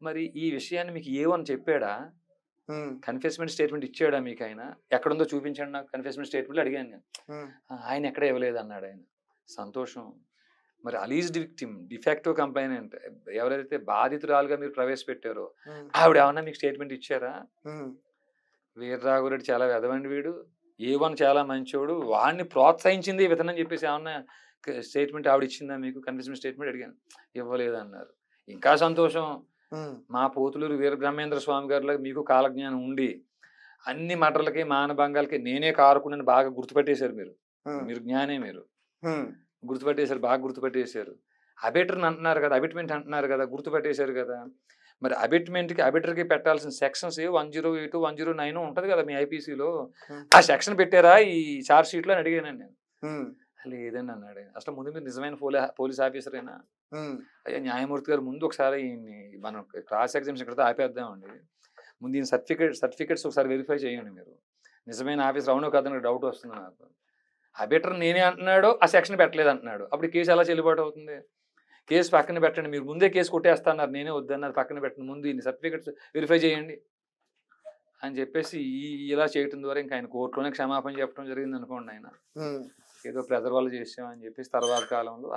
మరి ఈ విషయాన్ని మీకు A1 చెప్పాడా? కన్ఫెస్మెంట్ స్టేట్మెంట్ ఇచ్చాడా మీకు ఆయన? ఎక్కడుందో చూపించండి నాకు కన్ఫెస్మెంట్ స్టేట్మెంట్ అడిగాను నేను. ఆయన ఎక్కడ ఇవ్వలేదు అన్నాడు ఆయన. సంతోషం. మరి అలీజ్డ్ విక్టిమ్, డిఫాక్టివ్ కంప్లైనెంట్ ఎవరైతే బాధితురాలుగా మీరు ప్రవేశపెట్టారో ఆవిడ ఏమన్నా మీకు స్టేట్మెంట్ ఇచ్చారా? వీర్రాఘవరెడ్డి చాలా వెదవండి వీడు, A1 చాలా మంచోడు, వాడిని ప్రోత్సహించింది విధనని చెప్పేసి ఏమన్నా స్టేట్మెంట్ ఆవిడ ఇచ్చిందా మీకు? కన్ఫెస్మెంట్ స్టేట్మెంట్ అడిగాను, ఇవ్వలేదు అన్నారు. ఇంకా సంతోషం. మా పోతులూరు వీరబ్రహ్మేంద్ర స్వామి గారిలో మీకు కాలజ్ఞానం ఉండి అన్ని మటర్లకి మానభంగాలకి నేనే కారుకున్నాను బాగా గుర్తుపెట్టేశారు మీరు. మీరు జ్ఞానే, మీరు గుర్తుపెట్టేశారు, బాగా గుర్తుపెట్టేశారు. అబెటర్ని అంటున్నారు కదా, అబిట్మెంట్ అంటున్నారు కదా, గుర్తుపెట్టేశారు కదా. మరి అబిటర్కి పెట్టాల్సిన సెక్షన్స్ 108, 109 ఉంటుంది కదా మీ IPCలో. ఆ సెక్షన్ పెట్టారా ఈ ఛార్జ్ షీట్లో అని అడిగానండి నేను. లేదండి అన్నాడు. అసలు ముందు మీరు నిజమైన పోలీస్ ఆఫీసరేనా? అయ్యా న్యాయమూర్తి గారు, ముందు ఒకసారి మనం క్రాస్ ఎగ్జామినేషన్ ఇక్కడితో ఆపేద్దామండి, ముందు ఈయన సర్టిఫికేట్స్ ఒకసారి వెరిఫై చేయండి మీరు, నిజమైన ఆఫీసర్ అవునో కాదని డౌట్ వస్తుంది నాకు. అబెటర్ నేనే అంటున్నాడు, ఆ సెక్షన్ పెట్టలేదు అంటున్నాడు, అప్పుడు కేసు ఎలా చెల్లుబాటు అవుతుంది? కేసు పక్కన పెట్టండి, మీరు ముందే కేసు కొట్టేస్తా అన్నారు, నేనే వద్దన్నారు, పక్కన పెట్టండి, ముందు ఈయన సర్టిఫికేట్స్ వెరిఫై చేయండి అని చెప్పేసి ఇలా చేయటం ద్వారా ఇంకా ఆయన కోర్టులోనే క్షమాపణ చెప్పడం జరిగింది అనుకోండి. ఆయన ఏదో ప్రెజర్ వల్ల చేసామని చెప్పేసి తర్వాత కాలంలో